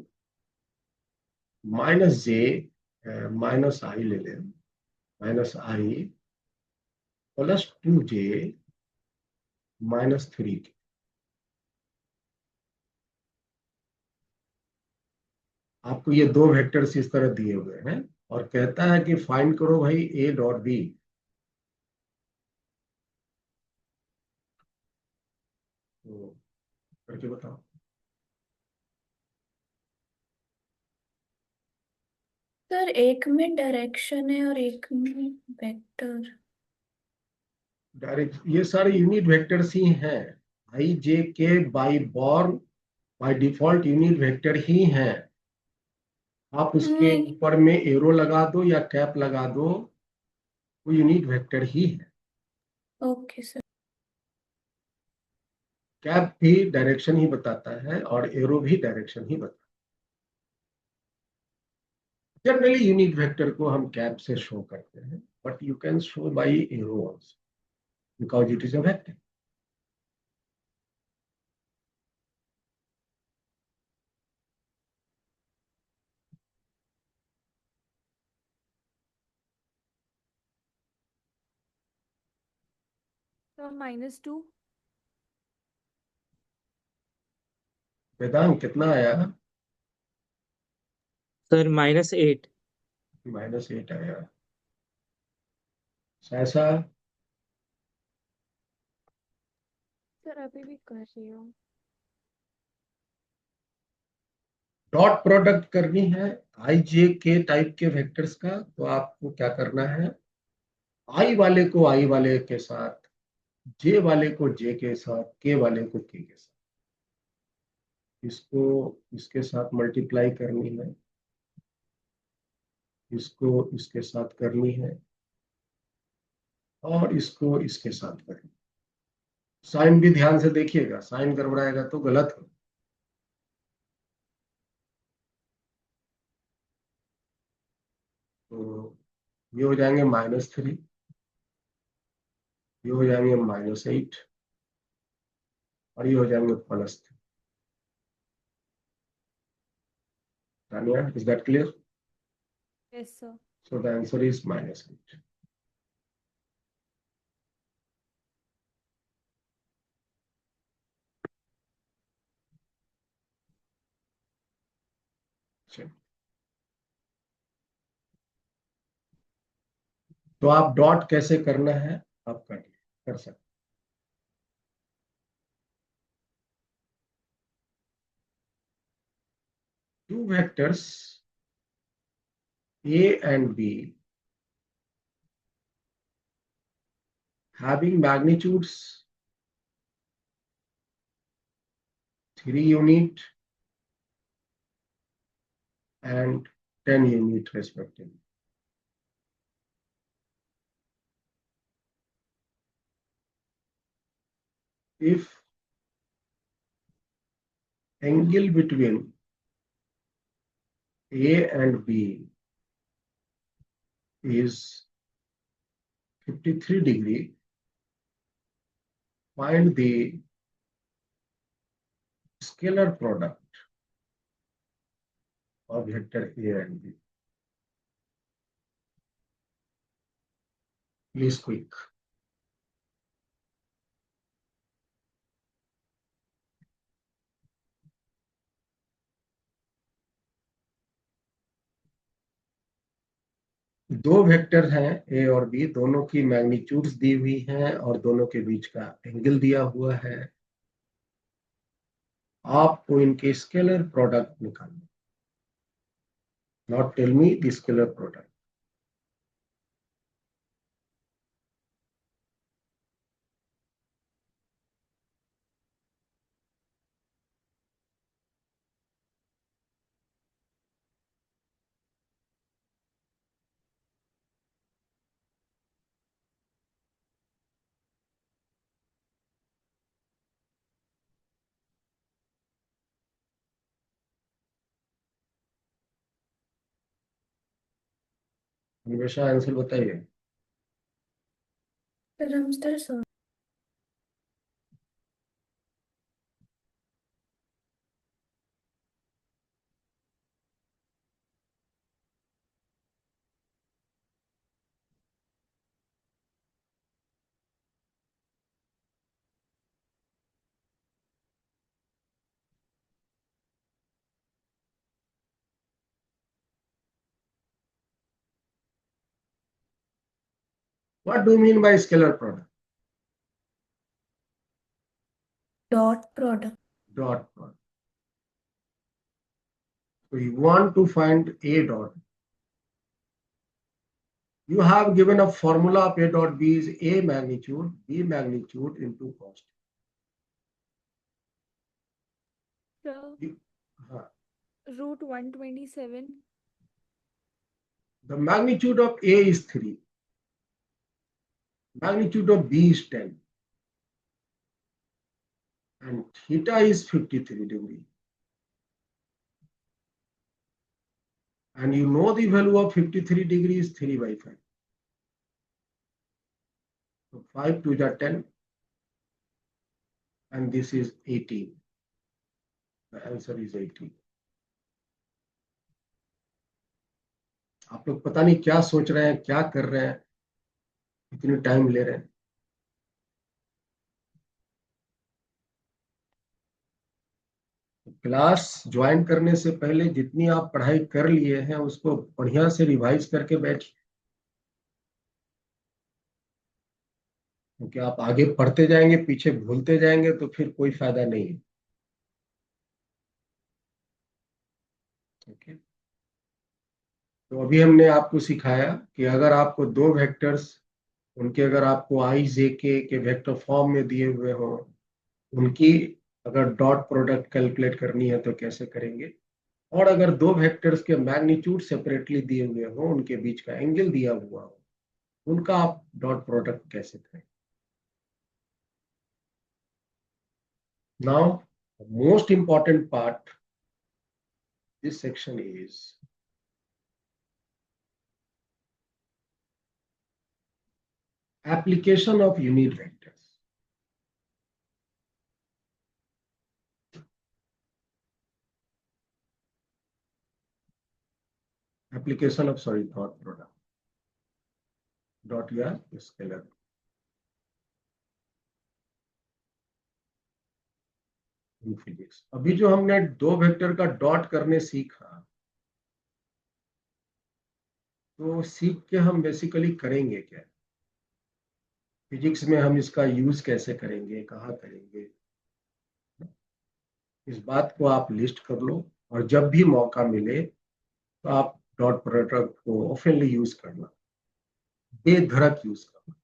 minus J minus I ले लें, माइनस आई प्लस 2j -3 के। आपको ये दो वेक्टर्स इस तरह दिए हुए हैं और कहता है कि फाइंड करो भाई ए डॉट बी। तो करके बताओ। सर एक में डायरेक्शन है और एक में वेक्टर। डायरेक्ट ये सारे यूनिट वेक्टर्स ही हैं। I J K by born by default unit vector ही हैं। आप उसके नहीं। ऊपर में एरो लगा दो या कैप लगा दो, वो यूनिट वेक्टर ही है। Okay sir. कैप भी डायरेक्शन ही बताता है और एरो भी डायरेक्शन ही बताता है। जनरली यूनिट वेक्टर को हम कैप से शो करते हैं, but you can show by arrow also because it is a vector. तो -2। वेदांत कितना आया? सर -8। -8 आया। ऐसा सर अभी भी कर रही हूँ। डॉट प्रोडक्ट करनी है आई जे के टाइप के वेक्टर्स का, तो आपको क्या करना है, आई वाले को आई वाले के साथ, जे वाले को जे के साथ, के वाले को के साथ, इसको इसके साथ मल्टीप्लाई करनी है, इसको इसके साथ करनी है और इसको इसके साथ करनी है। साइन भी ध्यान से देखिएगा, साइन गड़बड़ाएगा तो गलत हो। तो ये हो जाएंगे -3, ये हो जाएंगे -8 और ये हो जाएंगे +3। Tania, is that clear? Yes sir. So the answer is -8. चलिए। तो आप डॉट कैसे करना है आप कर सकते। Two vectors A and B having magnitudes 3 unit and 10 unit respectively. If angle between A and B is 53°, find the scalar product of vector A and B. Please quick. दो वेक्टर हैं ए और B, दोनों की magnitudes दी हुई हैं और दोनों के बीच का एंगल दिया हुआ है। आपको इनके स्केलर प्रोडक्ट निकालना। Not tell me the scalar product. हमेशा आंसर बताइए। नमस्ते sir. What do you mean by scalar product? Dot product. Dot product. So you want to find A dot. You have given a formula of A dot B is A magnitude, B magnitude into cost. So हाँ, root 127. the magnitude of A is 3. Magnitude of B is 10. And theta is 53 degree. And you know the value of 53 degree is 3 by 5. So 5 to the 10. And this is 18. The answer is 18. आप लोग पता नहीं क्या सोच रहे हैं, क्या कर रहे हैं, इतनी टाइम ले रहे हैं. क्लास ज्वाइन करने से पहले जितनी आप पढ़ाई कर लिए हैं उसको बढ़िया से रिवाइज करके बैठिए, क्योंकि आप आगे पढ़ते जाएंगे पीछे भूलते जाएंगे तो फिर कोई फायदा नहीं है. ओके, तो अभी हमने आपको सिखाया कि अगर आपको दो वेक्टर्स, उनके अगर आपको आई जे के वेक्टर फॉर्म में दिए हुए हो, उनकी अगर डॉट प्रोडक्ट कैलकुलेट करनी है तो कैसे करेंगे, और अगर दो वेक्टर्स के मैग्नीट्यूड सेपरेटली दिए हुए हो, उनके बीच का एंगल दिया हुआ हो, उनका आप डॉट प्रोडक्ट कैसे करें. Now, the most important part, this section is application of unit vectors. Application of, sorry, dot product. Dot या scalar. In physics. अभी जो हमने दो वेक्टर का डॉट करने सीखा, तो सीख के हम बेसिकली करेंगे क्या, फिजिक्स में हम इसका यूज कैसे करेंगे, कहाँ करेंगे, इस बात को आप लिस्ट कर लो, और जब भी मौका मिले तो आप डॉट प्रोडक्ट को ऑफनली यूज करना, बेधड़क यूज करना.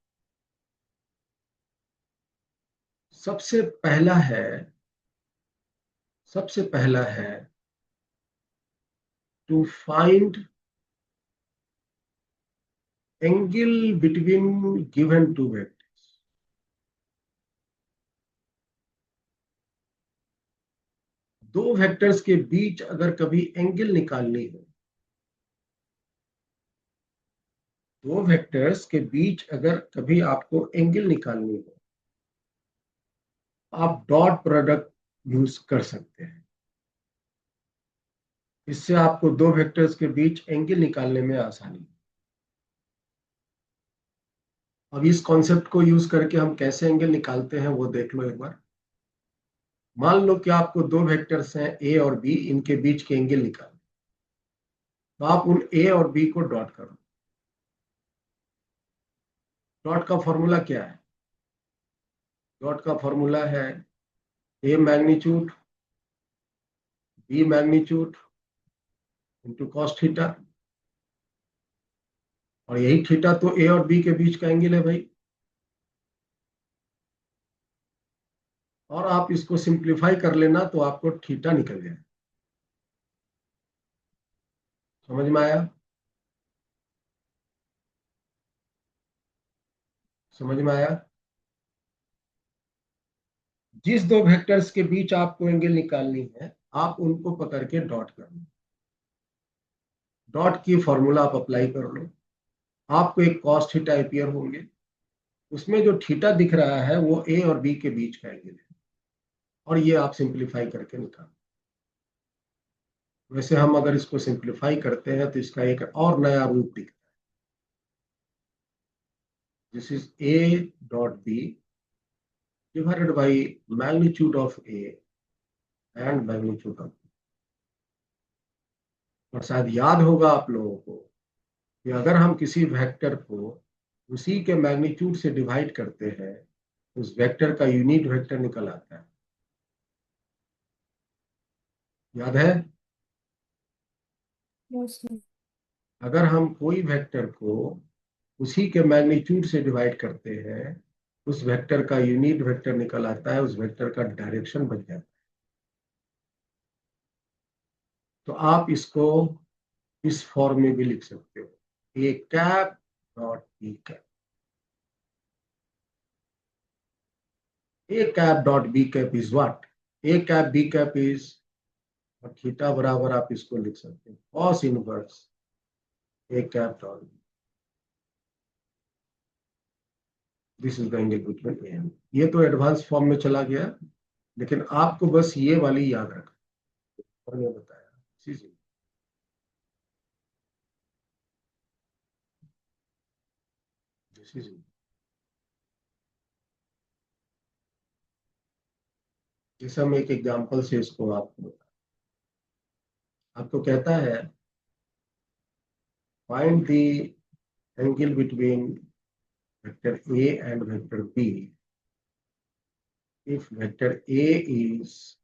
सबसे पहला है to find angle between given two vectors. दो वेक्टर्स के बीच अगर कभी एंगल निकालनी हो, दो वेक्टर्स के बीच अगर कभी आपको एंगल निकालनी हो, आप डॉट प्रोडक्ट यूज कर सकते हैं. इससे आपको दो वेक्टर्स के बीच एंगल निकालने में आसानी. अब इस कॉन्सेप्ट को यूज करके हम कैसे एंगल निकालते हैं वो देख लो एक बार. मान लो कि आपको दो वेक्टर्स हैं ए और बी, इनके बीच के एंगल निकालने, तो आप उन ए और बी को डॉट करो. डॉट का फॉर्मूला क्या है? डॉट का फॉर्मूला है A magnitude B magnitude into cos theta, और यही थीटा तो ए और बी के बीच का एंगल है भाई. और आप इसको सिंप्लीफाई कर लेना तो आपको थीटा निकल जाए. समझ में आया? समझ में आया? जिस दो वेक्टर्स के बीच आपको एंगल निकालनी है, आप उनको पकड़ के डॉट कर लो. डॉट की फॉर्मूला आप अप्लाई कर लो, आपको एक कॉस थीटा अपीयर होंगे. उसमें जो थीटा दिख रहा है वो ए और बी के बीच का एंगल है, और ये आप सिंप्लीफाई करके निकालो. वैसे हम अगर इसको सिंप्लीफाई करते हैं तो इसका एक और नया रूप दिखता है. This is A dot B divided by magnitude of A and magnitude of B. और शायद याद होगा आप लोगों को कि अगर हम किसी वेक्टर को उसी के मैग्नीट्यूड से डिवाइड करते हैं, उस वेक्टर का यूनिट वेक्टर निकल आता है। याद है? Yes, sir. अगर हम कोई वेक्टर को उसी के मैग्नीट्यूड से डिवाइड करते हैं, उस वेक्टर का यूनिट वेक्टर निकल आता है, उस वेक्टर का डायरेक्शन बन जाता है। तो आप इसको इस फॉर्म में भी लिख सकते हो, A cap dot B cap. A cap dot B cap is what? A cap B cap is, और थीटा बराबर आप इसको लिख सकते हो cos inverse A cap dot, this is the angle between A and. ये तो एडवांस फॉर्म में चला गया, लेकिन आपको बस ये वाली याद रखना, और मैं बताया चीजें। दिस इज, जैसे हम एक एग्जांपल से इसको आपको बता, आपको कहता है find the angle between vector A and vector B if vector A is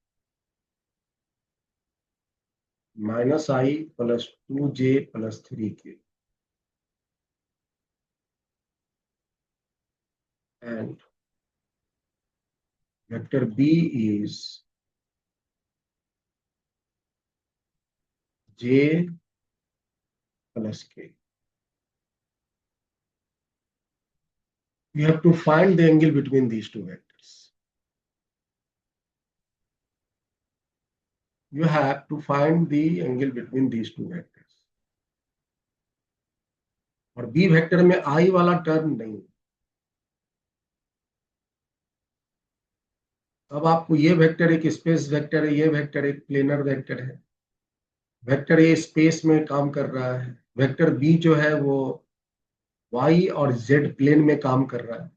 minus I plus 2j plus 3k and vector B is j plus k. You have to find the angle between these two vectors. You have to find the angle between these two vectors. और B vector में I वाला term नहीं। अब आपको ये vector एक space vector है, ये वेक्टर एक प्लेनर वेक्टर है। वेक्टर ए स्पेस में काम कर रहा है, वेक्टर बी जो है वो y और z प्लेन में काम कर रहा है।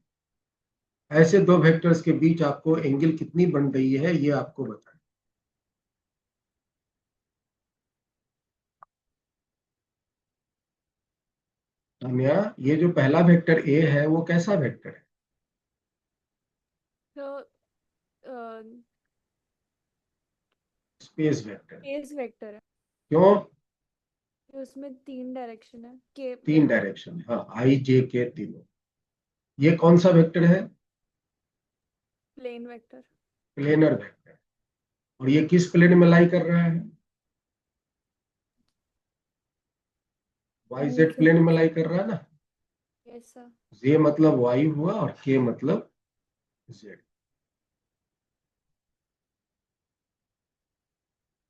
ऐसे दो वेक्टर्स के बीच आपको एंगल कितनी बन रही है ये आपको बताएं। तान्या, ये जो पहला वेक्टर ए है वो कैसा वेक्टर है? तो स्पेस वेक्टर। स्पेस वेक्टर है, क्यों? उसमें 3 डायरेक्शन है के। 3 डायरेक्शन, हाँ, आई जे के तीनों। ये कौन सा वेक्टर है? Plane vector. Planar vector. और ये किस प्लेन में लाई कर रहा है? वाई जेड प्लेन में लाई कर रहा है ना। Yes sir. जे मतलब वाई हुआ और के मतलब जेड।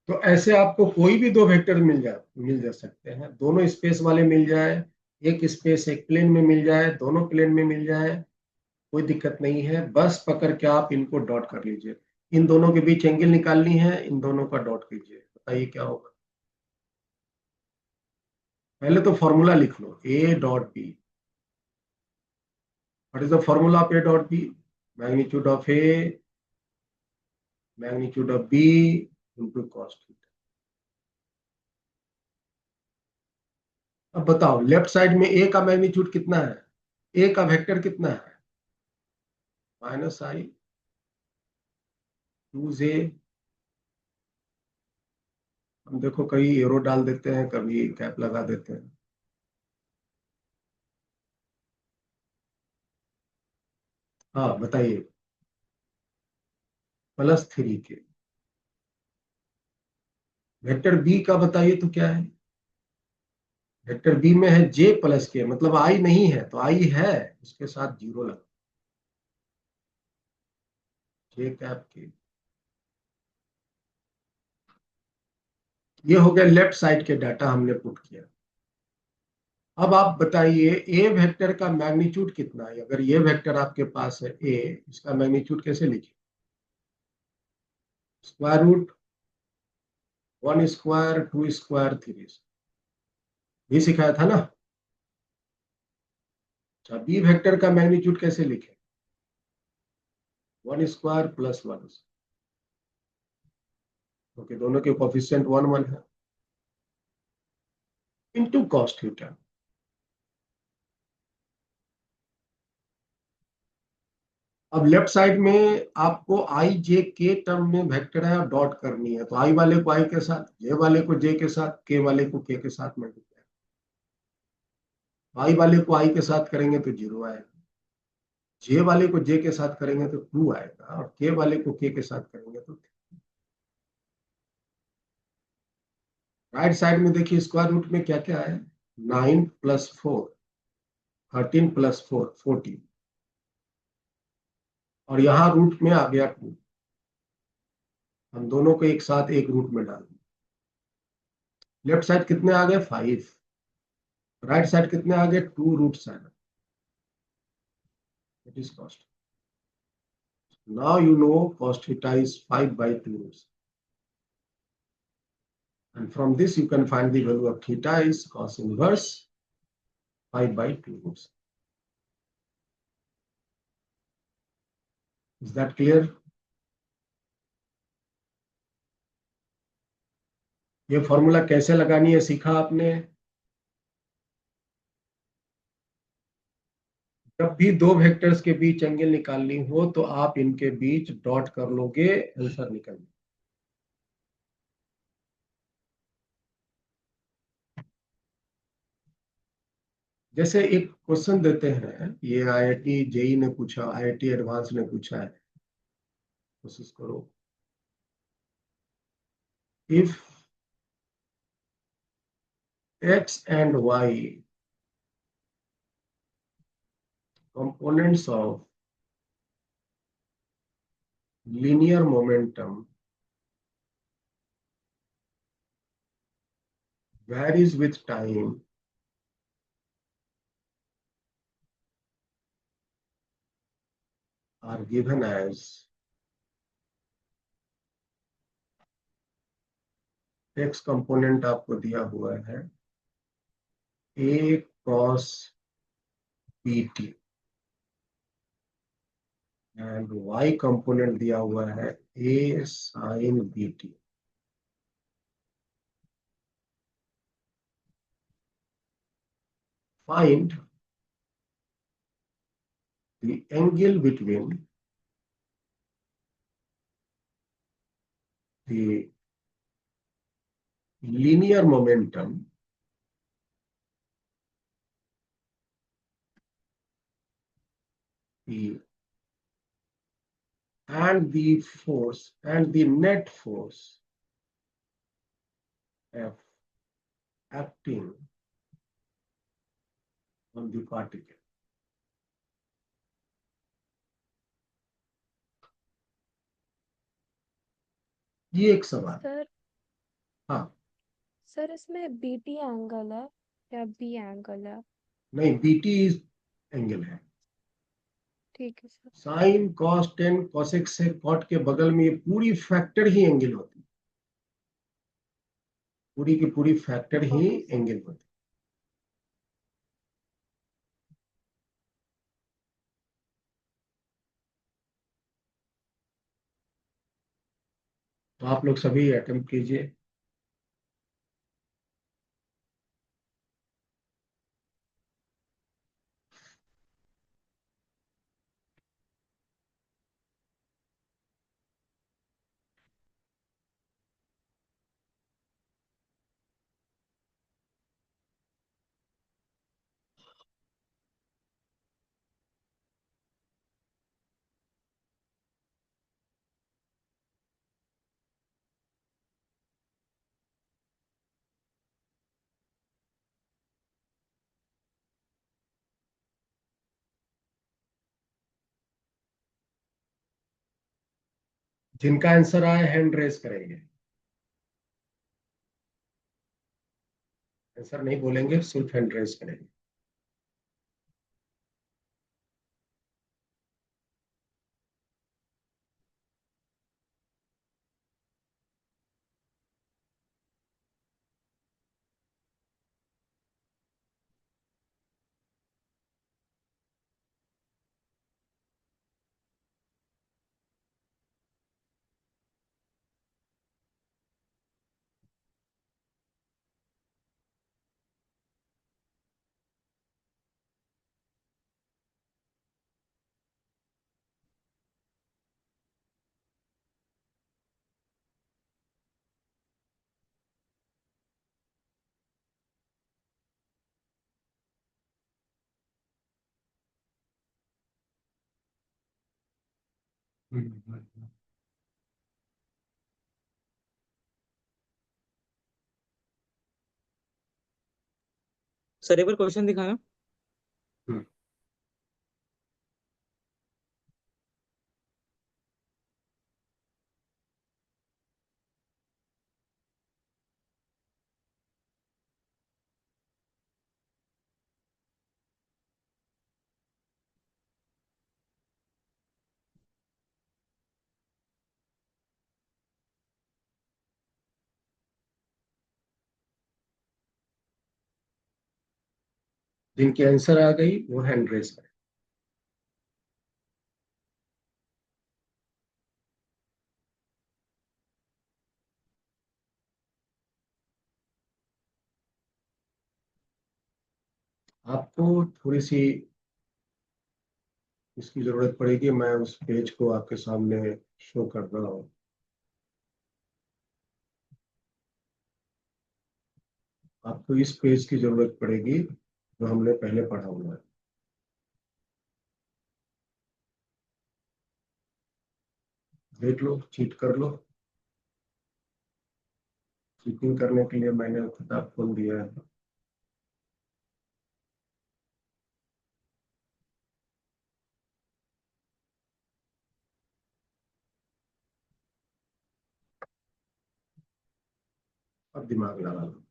तो ऐसे आपको कोई भी दो वेक्टर मिल जा सकते हैं, दोनों स्पेस वाले मिल जाए, एक स्पेस एक प्लेन में मिल जाए, दोनों प्लेन में मिल जाए, कोई दिक्कत नहीं है। बस पकड़ के आप इनको डॉट कर लीजिए। इन दोनों के बीच एंगल निकालनी है, इन दोनों का डॉट कीजिए, बताइए क्या होगा। पहले तो फॉर्मूला लिख लो, A dot B. What is the formula of A dot B? Magnitude of A magnitude of B into cos theta. अब बताओ लेफ्ट साइड में ए का मैग्नीट्यूड कितना है? ए का वेक्टर कितना है? माइनस आई 2j। हम देखो कहीं एरो डाल देते हैं, कभी कैप लगा देते हैं। हाँ बताइए। Plus 3k। वेक्टर बी का बताइए तो क्या है? वेक्टर बी में है j प्लस के, मतलब आई नहीं है, तो आई है उसके साथ जीरो लगा, j कैप के। ये हो गया लेफ्ट साइड के डाटा हमने पुट किया। अब आप बताइए ए वेक्टर का मैग्नीट्यूड कितना है? अगर ये वेक्टर आपके पास है ए, इसका मैग्नीट्यूड कैसे लिखे? स्क्वायर रूट 1 स्क्वायर 2 स्क्वायर 3 भी सिखाया था ना। अच्छा, बी वेक्टर का मैग्नीट्यूड कैसे लिखे? 1 स्क्वायर प्लस 1, क्योंकि दोनों के कोफिशिएंट 1 1 है, इंटू कॉस थीटा। अब लेफ्ट साइड में आपको आई जे के टर्म में वेक्टर है और डॉट करनी है, तो आई वाले को आई के साथ, जे वाले को जे के साथ, के वाले को के साथ मल्टीप्लाई। आई वाले को आई के साथ करेंगे तो 0 आएगा, जे वाले को जे के साथ करेंगे तो 2 आएगा, और के वाले को के साथ करेंगे तो राइट साइड में देखिए स्क्वायर रूट में क्या क्या है, 9 + 4 13 + 4 14, और यहां रूट में आ गया 2, हम दोनों को एक साथ एक रूट में डाल दें। लेफ्ट साइड कितने आ गए 5, राइट साइड कितने आ गए 2√7, it is cost. Now you know cos theta is 5/2, and from this you can find the value of theta is cos inverse 5/2. Is that clear? ये फॉर्मूला कैसे लगानी है सीखा आपने। जब भी दो वेक्टर्स के बीच एंगल निकालनी हो तो आप इनके बीच डॉट कर लोगे, आंसर निकल जाएगा। जैसे एक क्वेश्चन देते हैं, ये आईआईटी जेई ने पूछा, आईआईटी एडवांस ने पूछा है, कोशिश करो। If x and y components of linear momentum varies with time, are given as x component आपको दिया हुआ है a cos bt and y component दिया हुआ है a sin bt। Find the angle between the linear momentum P and the force and the net force F acting on the particle। ये एक सवाल। सर हाँ, सर इसमें BT angle है या बी एंगल है? नहीं, बीटी इज एंगल है। ठीक है sir. Sine cos tan cosec से कॉट के बगल में ये पूरी फैक्टर ही एंगल होती है, पूरी की पूरी फैक्टर ही ओके सर। एंगल होती है। तो आप लोग सभी अटेम्प्ट कीजिए। जिनका आंसर आए हैंड रेस करेंगे, आंसर नहीं बोलेंगे, सिर्फ हैंड रेस करेंगे। सर एक बार क्वेश्चन दिखाना। जिनकी आंसर आ गई वो हैंड रेस करें। आपको थोड़ी सी इसकी जरूरत पड़ेगी, मैं उस पेज को आपके सामने शो कर रहा हूँ। आपको इस पेज की जरूरत पड़ेगी जो हमने पहले पढ़ा हुआ है। देख लो, चीट कर लो। चीटिंग करने के लिए मैंने किताब खोल दिया है। अब दिमाग लगा लो।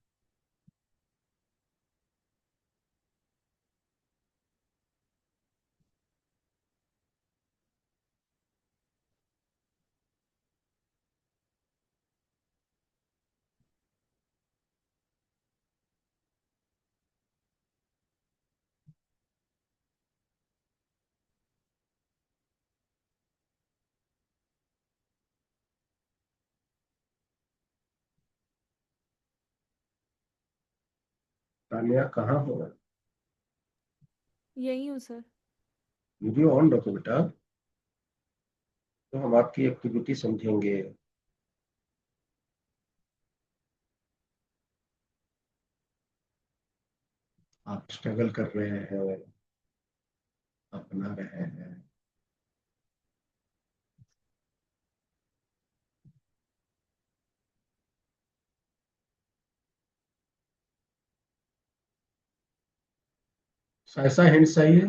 तानिया कहाँ हो? यही हूँ सर। वीडियो ऑन रखो बेटा, तो हम आपकी एक्टिविटी समझेंगे। आप स्ट्रगल कर रहे हैं, अपना रहे हैं। ऐसा हिंट सही है?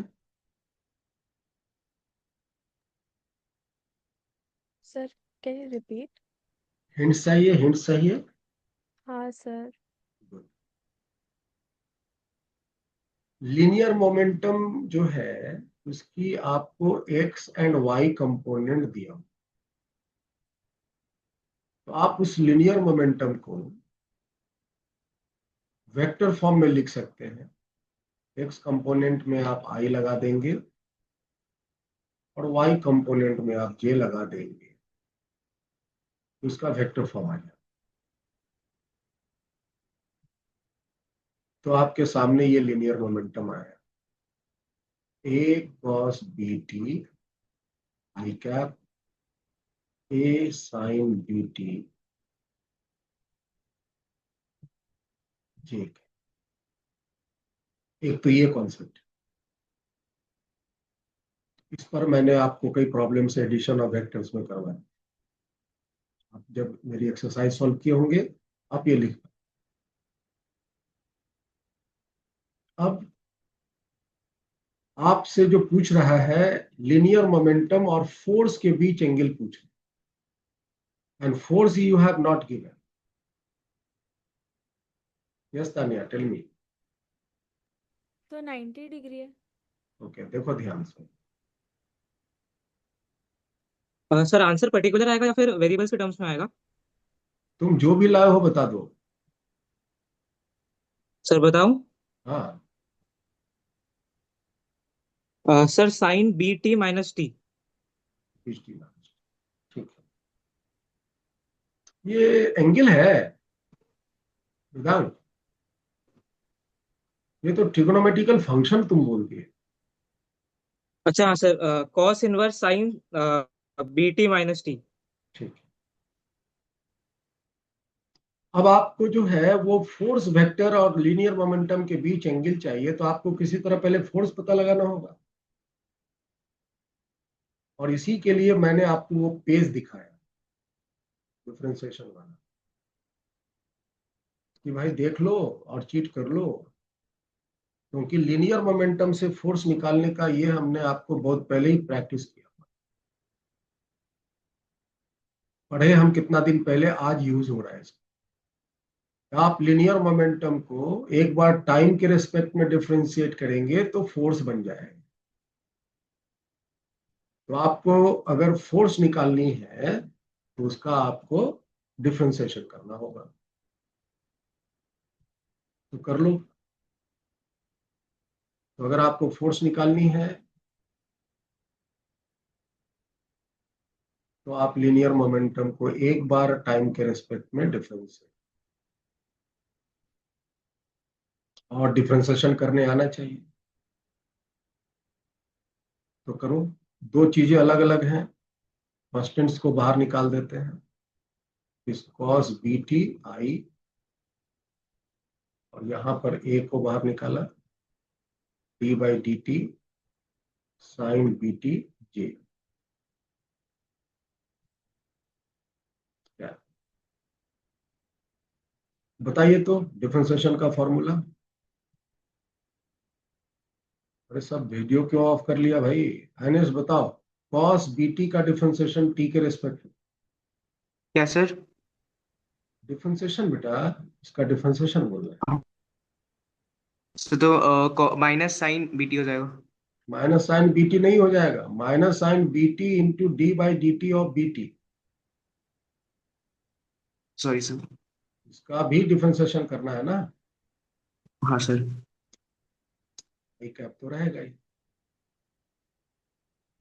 Sir can you repeat? Hint सही है? हिंट सही है? हाँ सर। लीनियर मोमेंटम जो है उसकी आपको एक्स एंड वाई कंपोनेंट दिया, तो आप उस लीनियर मोमेंटम को वेक्टर फॉर्म में लिख सकते हैं। एक्स कंपोनेंट में आप आई लगा देंगे और वाई कंपोनेंट में आप जे लगा देंगे, तो इसका वेक्टर फॉर्म आ जाए। तो आपके सामने ये लीनियर मोमेंटम आया, A cos B T I cap A sine B T J. एक तो ये कॉन्सेप्ट, इस पर मैंने आपको कई प्रॉब्लम से एडिशन ऑफ वेक्टर्स में करवाया। आप जब मेरी एक्सरसाइज सॉल्व किए होंगे आप ये लिख। अब आपसे जो पूछ रहा है लीनियर मोमेंटम और फोर्स के बीच एंगल पूछ रहा है, and force you have not given. Yes Tania, tell me. तो 90 डिग्री है। ओके, देखो ध्यान से। सर आंसर पर्टिकुलर आएगा या फिर वेरिएबल्स के टर्म्स में आएगा? तुम जो भी लाए हो बता दो। सर बताऊं? हाँ, sir sine B t minus t. ठीक है। ये एंगल है वेदांत, ये तो ट्रिगोनोमेट्रिकल फंक्शन तुम बोल दिए। अच्छा हाँ sir, cos inverse sine B t minus t. ठीक है। अब आपको जो है वो फोर्स वेक्टर और लीनियर मोमेंटम के बीच एंगल चाहिए, तो आपको किसी तरह पहले फोर्स पता लगाना होगा। और इसी के लिए मैंने आपको वो पेज दिखाया डिफरेंशिएशन वाला कि भाई देख लो और चीट कर लो, क्योंकि लीनियर मोमेंटम से फोर्स निकालने का ये हमने आपको बहुत पहले ही प्रैक्टिस किया, पढ़े हम कितना दिन पहले, आज यूज हो रहा है इसका। आप लीनियर मोमेंटम को एक बार टाइम के रेस्पेक्ट में डिफरेंशिएट करेंगे तो फोर्स बन जाएगा। तो आपको अगर फोर्स निकालनी है तो उसका आपको डिफरेंशिएशन करना होगा, तो कर लो। तो अगर आपको फोर्स निकालनी है तो आप लीनियर मोमेंटम को एक बार टाइम के रेस्पेक्ट में डिफरेंशिएट, और डिफरेंशिएशन करने आना चाहिए, तो करो। दो चीजें अलग अलग हैं, कांस्टेंट्स को बाहर निकाल देते हैं, इस cos bt i, और यहां पर a को बाहर निकाला, d by dt sin bt j। क्या बताइए तो डिफरेंशिएशन का फॉर्मूला। अरे सब वीडियो क्यों ऑफ कर लिया भाई? एनएस बताओ, cos bt का डिफरेंशिएशन t के रेस्पेक्ट में। क्या सर? डिफरेंशिएशन बेटा, इसका डिफरेंशिएशन बोल रहे हैं। तो माइनस साइन बीटी हो जाएगा। माइनस साइन bt नहीं हो जाएगा, minus sine bt into d by d t of bt, sorry sir. इसका भी डिफरेंशिएशन करना है ना, हाँ सर। एक कैप तो रहेगा ही।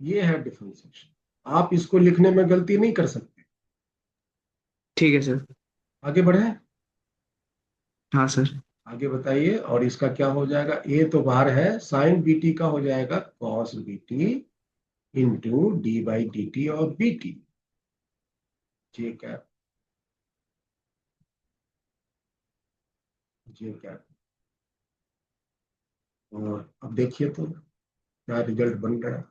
ये है डिफरेंशिएशन, आप इसको लिखने में गलती नहीं कर सकते। ठीक है सर। आगे बढ़े, हाँ सर। आगे बताइए। और इसका क्या हो जाएगा, ए तो बाहर है, साइन bt का हो जाएगा cos bt into d by d T और bt, जे कैप, जे कैप। और अब देखिए तो क्या रिजल्ट बन रहा है।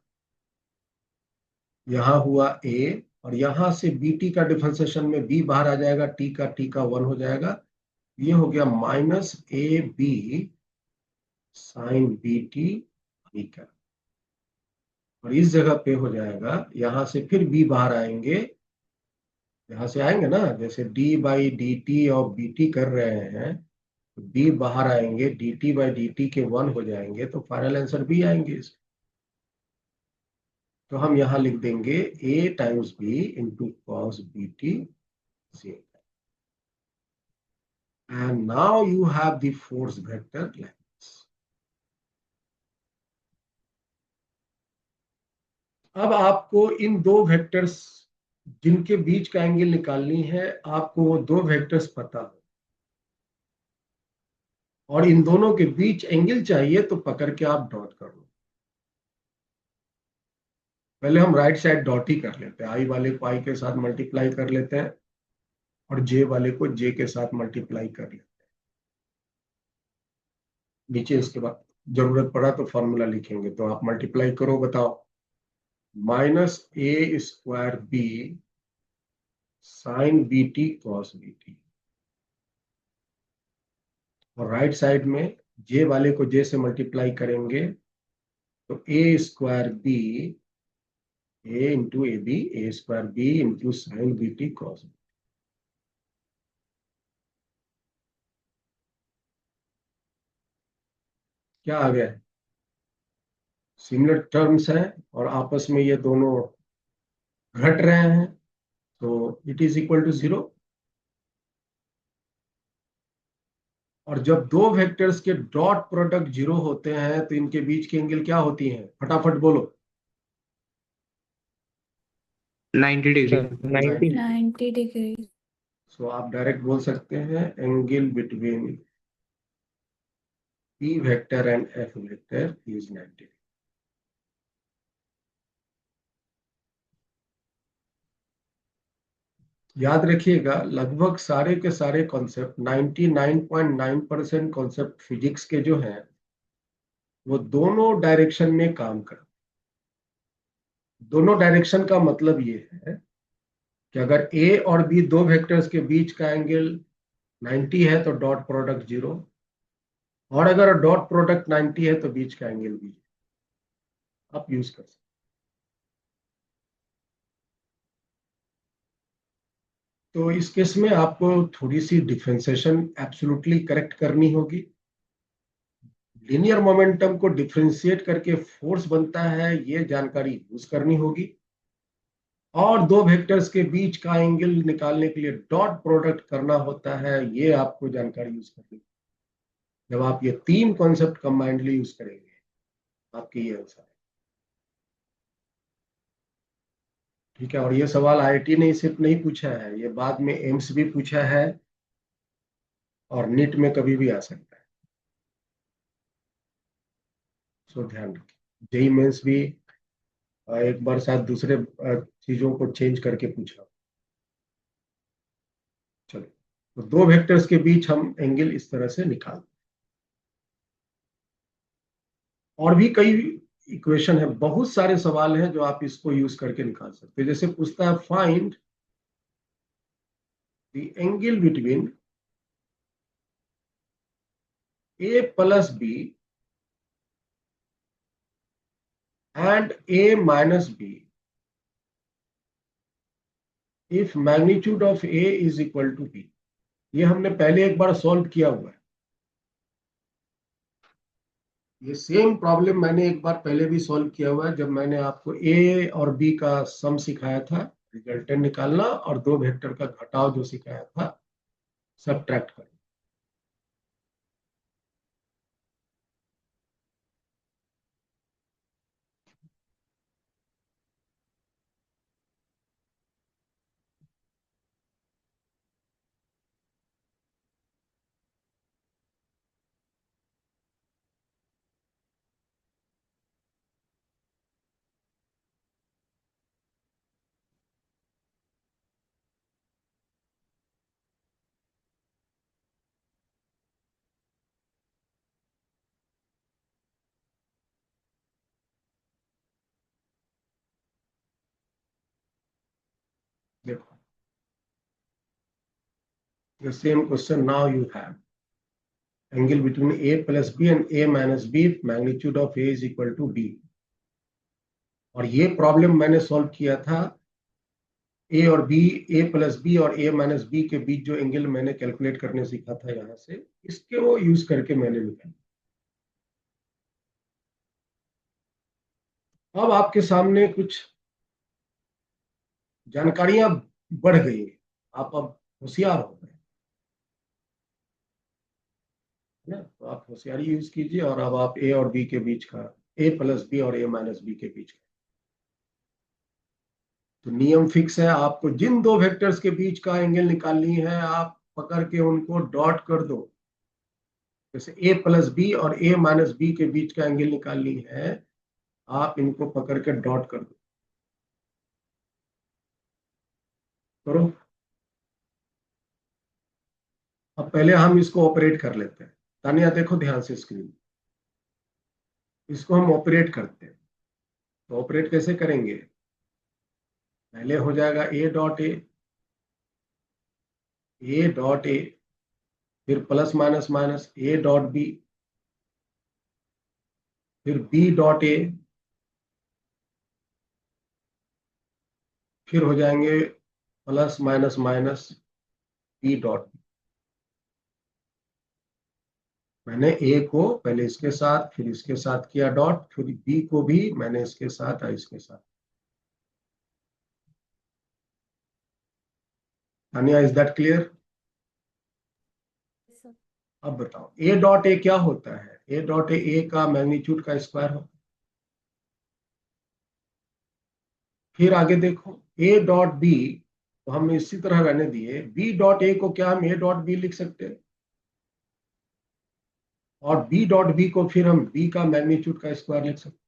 यहाँ हुआ a, और यहां से bt का डिफरेंशिएशन में b बाहर आ जाएगा, t का 1 हो जाएगा, ये हो गया minus a b sine bt i का। और इस जगह पे हो जाएगा, यहां से फिर b बाहर आएंगे, यहां से आएंगे ना, जैसे d बाई डी टी और bt कर रहे हैं, b बाहर आएंगे, dt बाई डी टी के 1 हो जाएंगे, तो फाइनल आंसर b आएंगे इसके। तो हम यहां लिख देंगे a times b into cos bt z, and now you have the force vector like this. अब आपको इन दो वेक्टर्स जिनके बीच का एंगल निकालनी है, आपको वो दो वेक्टर्स पता हो, और इन दोनों के बीच एंगल चाहिए, तो पकड़ के आप डॉट कर लो। पहले हम राइट साइड डॉट ही कर लेते हैं, आई वाले को आई के साथ मल्टीप्लाई कर लेते हैं, और जे वाले को जे के साथ मल्टीप्लाई कर लेते हैं। नीचे इसके बाद जरूरत पड़ा तो फॉर्मूला लिखेंगे, तो आप मल्टीप्लाई करो, बताओ। Minus A square B sine B T cos B T, और राइट साइड में जे वाले को जे से मल्टीप्लाई करेंगे, तो A square B, A into A B, A square B into sine B T cos. क्या आ गया, सिमिलर टर्म्स हैं और आपस में ये दोनों घट रहे हैं, तो इट इज इक्वल टू 0। और जब दो वेक्टर्स के डॉट प्रोडक्ट 0 होते हैं तो इनके बीच की एंगल क्या होती है, फटाफट बोलो। 90 डिग्री। 90। 90 डिग्री। सो आप डायरेक्ट बोल सकते हैं angle between p vector and f vector is 90। याद रखिएगा, लगभग सारे के सारे कॉन्सेप्ट, 99.9% कॉन्सेप्ट फिजिक्स के जो हैं, वो दोनों डायरेक्शन में काम करते हैं। दोनों डायरेक्शन का मतलब ये है कि अगर ए और बी दो वेक्टर्स के बीच का एंगल 90 है तो डॉट प्रोडक्ट 0, और अगर डॉट प्रोडक्ट 90 है तो बीच का एंगल भी आप यूज कर सकते। तो इस केस में आपको थोड़ी सी डिफरेंशिएशन एब्सोल्युटली करेक्ट करनी होगी। लीनियर मोमेंटम को डिफरेंशिएट करके फोर्स बनता है, ये जानकारी यूज करनी होगी। और दो वेक्टर्स के बीच का एंगल निकालने के लिए डॉट प्रोडक्ट करना होता है, ये आपको जानकारी यूज करनी। जब आप ये तीन कॉन्सेप्ट कंबाइंडली यूज करेंगे आपके ये आंसर है। ठीक है, और ये सवाल आईआईटी ने सिर्फ नहीं पूछा है, ये बाद में एम्स भी पूछा है और नीट में कभी भी आ सकता है। सो ध्यान रखिए, जेई मेंस भी एक बार शायद दूसरे चीजों को चेंज करके पूछा। चलो, तो दो वेक्टर्स के बीच हम एंगल इस तरह से निकाल। और भी कई इक्वेशन है, बहुत सारे सवाल हैं जो आप इसको यूज करके निकाल सकते हैं। जैसे पूछता है find the angle between A plus B and A minus B if magnitude of A is equal to B. ये हमने पहले एक बार सॉल्व किया हुआ है। ये सेम प्रॉब्लम मैंने एक बार पहले भी सॉल्व किया हुआ है, जब मैंने आपको ए और बी का सम सिखाया था, रिजल्टेंट निकालना, और दो वेक्टर का घटाव जो सिखाया था, सबट्रैक्ट करना। देखो, the same question now you have angle between a plus b and a minus b, magnitude of a is equal to b। और ये प्रॉब्लम मैंने सॉल्व किया था ए और बी, ए प्लस बी और ए माइनस बी के बीच जो एंगल मैंने कैलकुलेट करने सीखा था यहां से, इसके वो यूज करके मैंने निकाला। अब आपके सामने कुछ जानकारियां बढ़ गई हैं, आप अब होशियार हो गए, है ना? तो आप होशियारी यूज कीजिए, और अब आप ए और बी के बीच का, ए प्लस बी और ए माइनस बी के बीच का, तो नियम फिक्स है। आपको जिन दो वेक्टर्स के बीच का एंगल निकालनी है, आप पकड़ के उनको डॉट कर दो। जैसे ए प्लस बी और ए माइनस बी के बीच का एंगल निकालनी है, आप इनको पकड़ के डॉट कर दो। करो। अब पहले हम इसको ऑपरेट कर लेते हैं। तानिया देखो ध्यान से स्क्रीन, इसको हम ऑपरेट करते हैं। तो ऑपरेट कैसे करेंगे? पहले हो जाएगा ए dot A, A dot A, फिर plus minus minus A dot B, फिर बी डॉट ए, फिर हो जाएंगे plus minus minus B dot. मैंने ए को पहले इसके साथ, फिर इसके साथ किया डॉट, फिर बी को भी मैंने इसके साथ और इसके साथ। Tania, is that clear? Sir अब बताओ ए डॉट ए क्या होता है? ए डॉट ए का मैग्नीट्यूड का स्क्वायर होता है। फिर आगे देखो ए डॉट बी, तो हम इसी तरह रहने दिए। बी डॉट ए को क्या हम ए डॉट बी लिख सकते हैं, और बी डॉट बी को फिर हम बी का मैग्नीट्यूड का स्क्वायर लिख सकते हैं।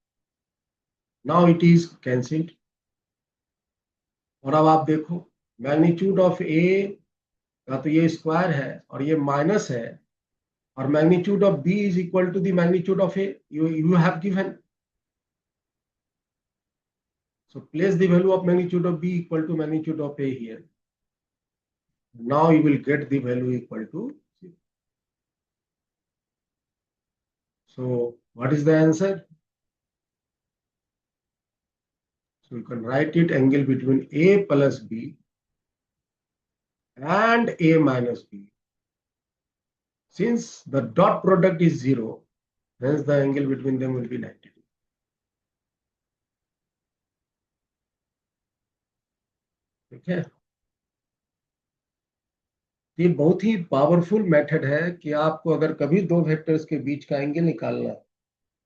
Now it is cancelled. और अब आप देखो मैग्नीट्यूड ऑफ ए का तो ये स्क्वायर है और ये माइनस है, और magnitude of B is equal to the magnitude of A, you have given. So place the value of magnitude of B equal to magnitude of A here. Now you will get the value equal to 0. So what is the answer? So you can write it angle between A plus B and A minus B. Since the dot product is 0, hence the angle between them will be 90 degrees. ठीक है, ये बहुत ही powerful method है कि आपको अगर कभी दो वेक्टर्स के बीच का एंगल निकालना है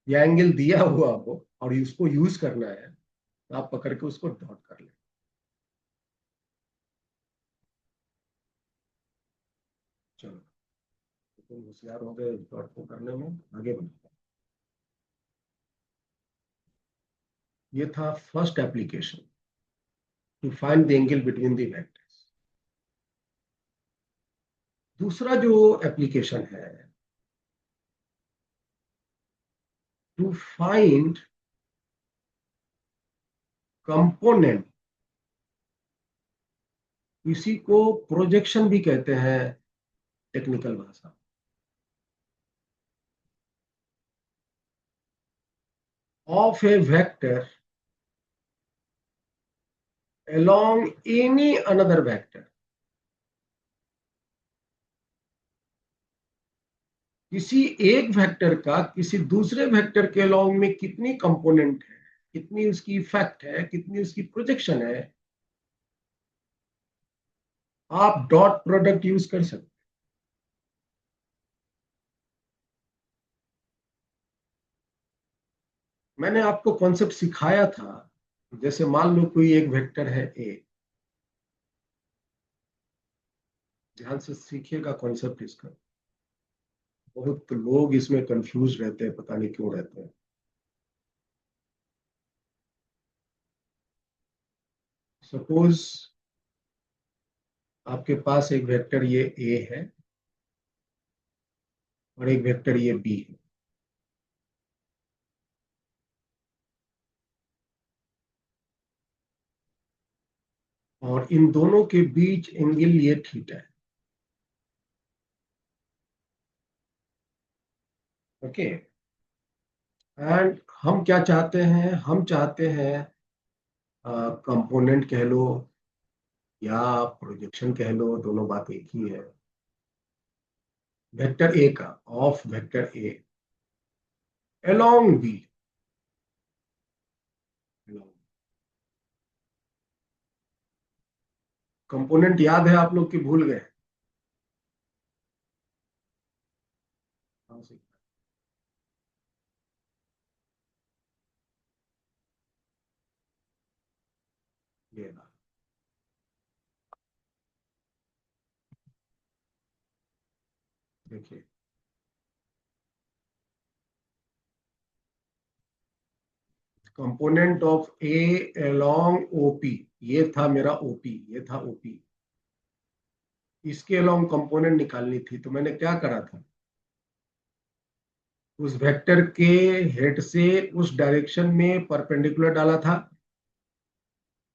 या एंगल दिया हुआ हो और उसको यूज करना है तो आप पकड़ के उसको डॉट कर लें। चलो तुम होशियार हो गए डॉट को करने में, आगे बढ़ते हैं। ये था first application to find the angle between the vectors. दूसरा जो एप्लीकेशन है टू फाइंड कंपोनेंट, इसी को प्रोजेक्शन भी कहते हैं टेक्निकल भाषा, of A vector along any another vector। किसी एक वेक्टर का किसी दूसरे वेक्टर के along में कितनी कंपोनेंट है, कितनी उसकी इफेक्ट है, कितनी उसकी प्रोजेक्शन है, आप डॉट प्रोडक्ट यूज कर सकते हैं। मैंने आपको कॉन्सेप्ट सिखाया था, जैसे मान लो कोई एक वेक्टर है ए, ध्यान से सीखिएगा कॉन्सेप्ट इसका, बहुत लोग इसमें कंफ्यूज रहते हैं, पता नहीं क्यों रहते हैं। सपोज आपके पास एक वेक्टर ये ए है और एक वेक्टर ये बी है, और इन दोनों के बीच एंगल ये थीटा है। ओके, एंड हम क्या चाहते हैं, हम चाहते हैं कंपोनेंट कह लो या प्रोजेक्शन कह लो, दोनों बात एक ही है, वेक्टर ए का, of vector A along B. Component याद है आप लोग की भूल गए? ये ना, देखिए component of A along OP, ये था मेरा ओपी, ये था ओपी, इसके along कंपोनेंट निकालनी थी, तो मैंने क्या करा था, उस वेक्टर के हेड से उस डायरेक्शन में परपेंडिकुलर डाला था,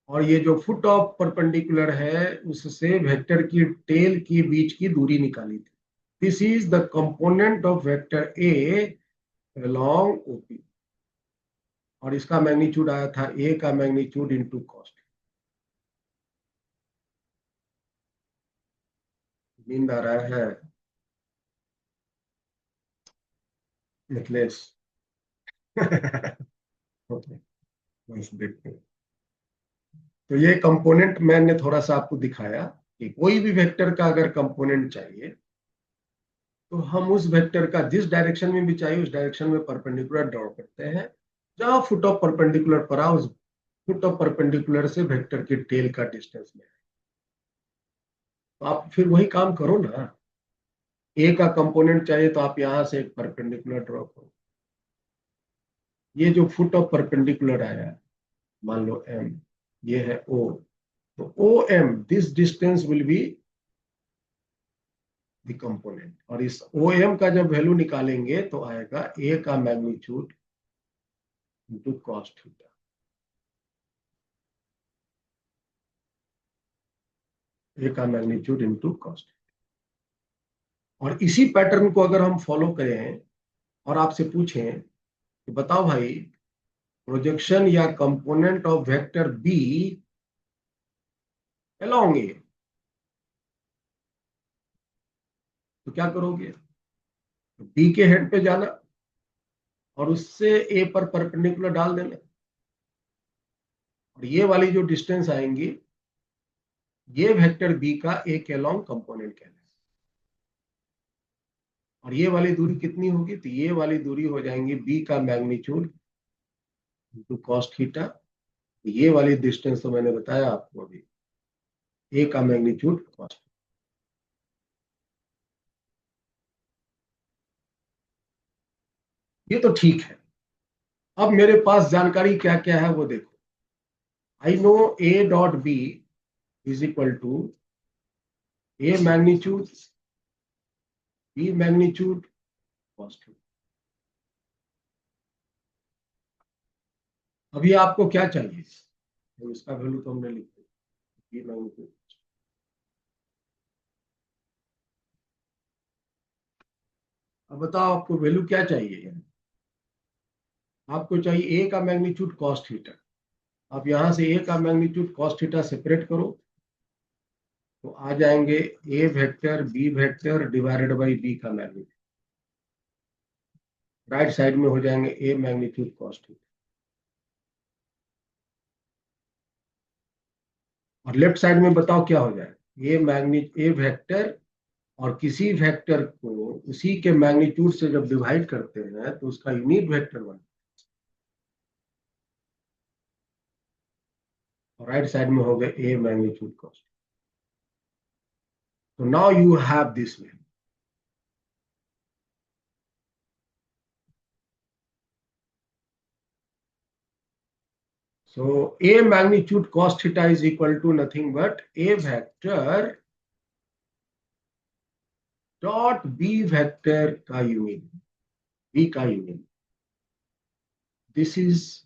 और ये जो फुट ऑफ परपेंडिकुलर है उससे वेक्टर की टेल के बीच की दूरी निकाली थी। This is the component of vector A along OP, और इसका मैग्नीट्यूड आया था ए का मैग्नीट्यूड इनटू कॉस्ट। नींद आ रहा है मिथिलेश? ओके, देखते हैं। तो ये कंपोनेंट मैंने थोड़ा सा आपको दिखाया कि कोई भी वेक्टर का अगर कंपोनेंट चाहिए तो हम उस वेक्टर का जिस डायरेक्शन में भी चाहिए उस डायरेक्शन में परपेंडिकुलर ड्रॉ करते हैं, जहां फुट ऑफ परपेंडिकुलर पड़ा उस फुट ऑफ परपेंडिकुलर से वेक्टर की टेल का डिस्टेंस में। तो आप फिर वही काम करो ना, ए का कंपोनेंट चाहिए तो आप यहां से एक परपेंडिकुलर ड्रॉ करो, ये जो फुट ऑफ परपेंडिकुलर आया मान लो एम, ये है ओ, तो O M this distance will be the component, और इस ओ एम का जब वैल्यू निकालेंगे तो आएगा ए का मैग्नीट्यूड इनटू कॉस थीटा। ए का मैग्नीट्यूड इंटू कॉस्ट। और इसी पैटर्न को अगर हम फॉलो करें और आपसे पूछें कि बताओ भाई प्रोजेक्शन या component of vector B along A, तो क्या करोगे? बी के हेड पे जाना और उससे ए पर परपेंडिकुलर डाल देना, और ये वाली जो डिस्टेंस आएंगी ये वेक्टर बी का ए के अलोंग कंपोनेंट कहलाएगा। और ये वाली दूरी कितनी होगी? तो ये वाली दूरी हो जाएंगी बी का मैग्नीट्यूड इंटू कॉस थीटा। ये वाली डिस्टेंस तो मैंने बताया आपको अभी, ए का मैग्नीट्यूड कॉस। ये तो ठीक है। अब मेरे पास जानकारी क्या क्या है वो देखो। I know A dot B is equal to A magnitude B magnitude cos theta. अभी आपको क्या चाहिए? तो इसका वैल्यू तो हमने लिख दिया, बी मैग्नीट्यूड। अब बताओ आपको वैल्यू क्या चाहिए? आपको चाहिए ए का मैग्नीट्यूड कॉस थीटा। अब यहां से ए का मैग्नीट्यूड कॉस थीटा सेपरेट करो तो आ जाएंगे A vector B vector divided by B का मैग्नीट्यूड। राइट साइड में हो जाएंगे ए मैग्नीट्यूड कॉस थीटा, और लेफ्ट साइड में बताओ क्या हो जाएगा? ए वेक्टर और किसी वेक्टर को उसी के मैग्नीट्यूड से जब डिवाइड करते हैं तो उसका यूनिट वेक्टर बनता है, और राइट साइड में हो गया ए मैग्नीट्यूड कॉस। तो now you have this way. So A magnitude cos theta is equal to nothing but A vector dot B vector का यूनियन, B का यूनियन। दिस इज,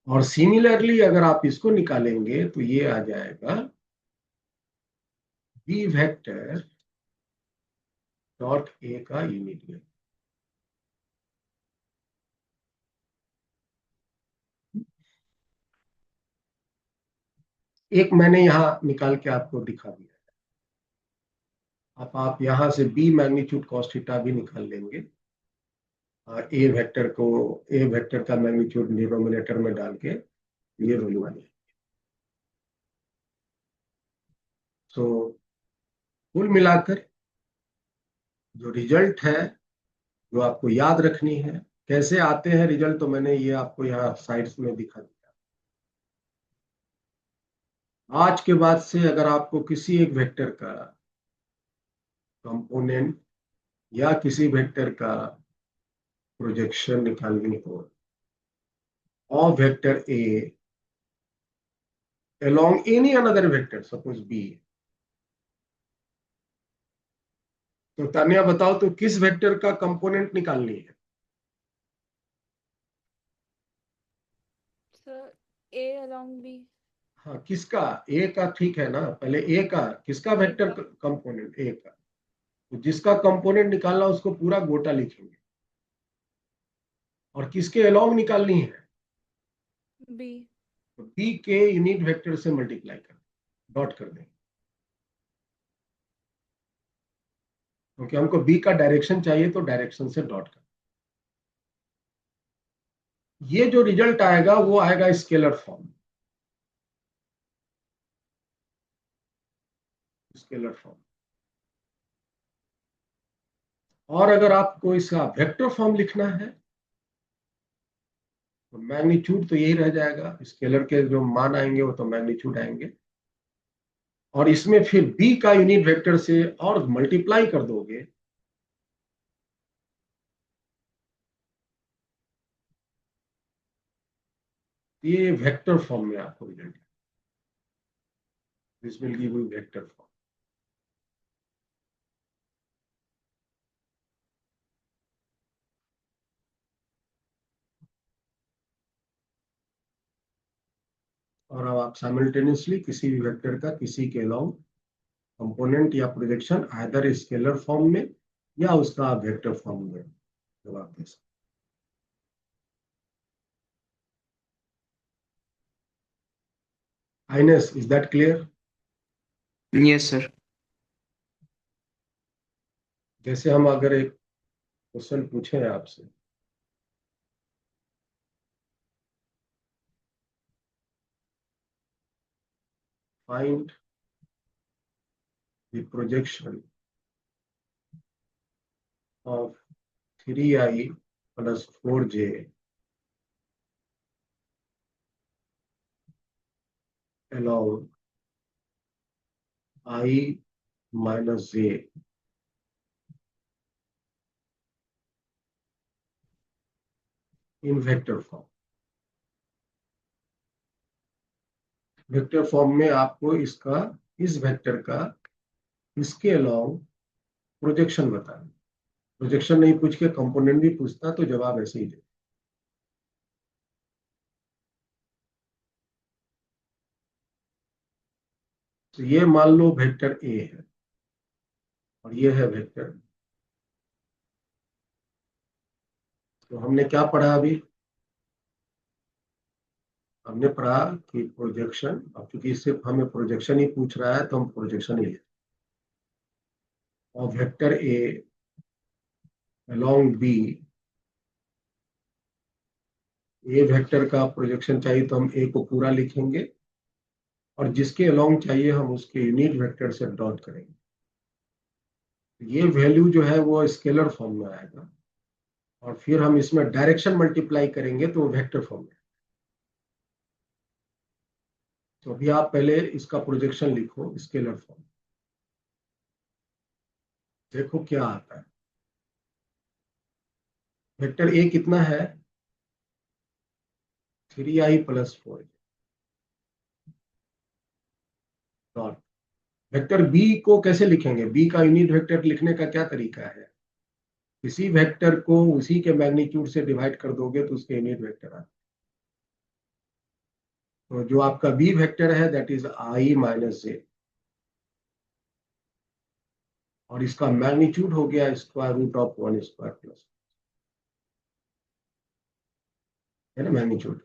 और सिमिलरली अगर आप इसको निकालेंगे तो ये आ जाएगा B वेक्टर डॉट A का यूनियन। एक मैंने यहां निकाल के आपको दिखा दिया। अब आप यहां से B मैग्नीट्यूड cos थीटा भी निकाल लेंगे और ए वेक्टर का मैग्नीट्यूड डिनोमिनेटर में डाल के ये वैल्यू आ जाएगी। सो कुल मिलाकर जो रिजल्ट है, जो आपको याद रखनी है, कैसे आते हैं रिजल्ट, तो मैंने ये आपको यहाँ साइड्स में दिखा दिया। आज के बाद से अगर आपको किसी एक वेक्टर का कंपोनेंट या किसी वेक्टर का प्रोजेक्शन निकालनी हो of vector A along any another vector, suppose b, तो तानिया बताओ तो किस वेक्टर का कंपोनेंट निकालनी है? सर ए अलोंग बी। हाँ, किसका? ए का, ठीक है ना। पहले ए का, किसका वेक्टर कंपोनेंट? ए का। तो जिसका कंपोनेंट निकालना उसको पूरा गोटा लिखेंगे, और किसके अलोंग निकालनी है? बी। तो बी के यूनिट वेक्टर से मल्टीप्लाई कर, डॉट कर देंगे, क्योंकि हमको बी का डायरेक्शन चाहिए तो डायरेक्शन से डॉट कर। ये जो रिजल्ट आएगा वो आएगा स्केलर फॉर्म, स्केलर फॉर्म। और अगर आपको इसका वेक्टर फॉर्म लिखना है तो मैग्नीट्यूड तो यही रह जाएगा, स्केलर के जो मान आएंगे वो तो मैग्नीट्यूड आएंगे, और इसमें फिर बी का यूनिट वेक्टर से और मल्टीप्लाई कर दोगे ये वेक्टर फॉर्म में आपको result, this will give you vector form. और अब आप साइमल्टेनियसली किसी भी वेक्टर का किसी के अलोंग कंपोनेंट या प्रोजेक्शन आइदर स्केलर फॉर्म में या उसका वेक्टर फॉर्म में जवाब दे सकते। Ines, is that clear? Yes, sir. जैसे हम अगर एक क्वेश्चन पूछे आपसे, find the projection of 3i plus 4j along I minus j in vector form. Vector form में आपको इसका, इस वेक्टर का इसके अलोंग प्रोजेक्शन बताना। प्रोजेक्शन नहीं पूछ के कंपोनेंट भी पूछता तो जवाब ऐसे ही दे। तो ये मान लो वेक्टर ए है और ये है वेक्टर। तो हमने क्या पढ़ा अभी? हमने पढ़ा कि प्रोजेक्शन, अब क्योंकि सिर्फ हमें प्रोजेक्शन ही पूछ रहा है तो हम प्रोजेक्शन ही लेते। और vector A along B, A vector का प्रोजेक्शन चाहिए तो हम ए को पूरा लिखेंगे और जिसके अलोंग चाहिए हम उसके यूनिट वेक्टर से डॉट करेंगे। ये वैल्यू जो है वो स्केलर फॉर्म में आएगा और फिर हम इसमें डायरेक्शन मल्टीप्लाई करेंगे तो वो वेक्टर फॉर्म में। तो अभी आप पहले इसका प्रोजेक्शन लिखो स्केलर फॉर्म, देखो क्या आता है। वेक्टर ए कितना है? 3i plus 4 dot. Vector B को कैसे लिखेंगे? बी का यूनिट वेक्टर लिखने का क्या तरीका है? किसी वेक्टर को उसी के मैग्नीट्यूड से डिवाइड कर दोगे तो उसके यूनिट वेक्टर आता है। तो जो आपका बी वेक्टर है that is i minus j और इसका मैग्नीट्यूड हो गया square root of 1 square plus, है ना मैग्नीट्यूड।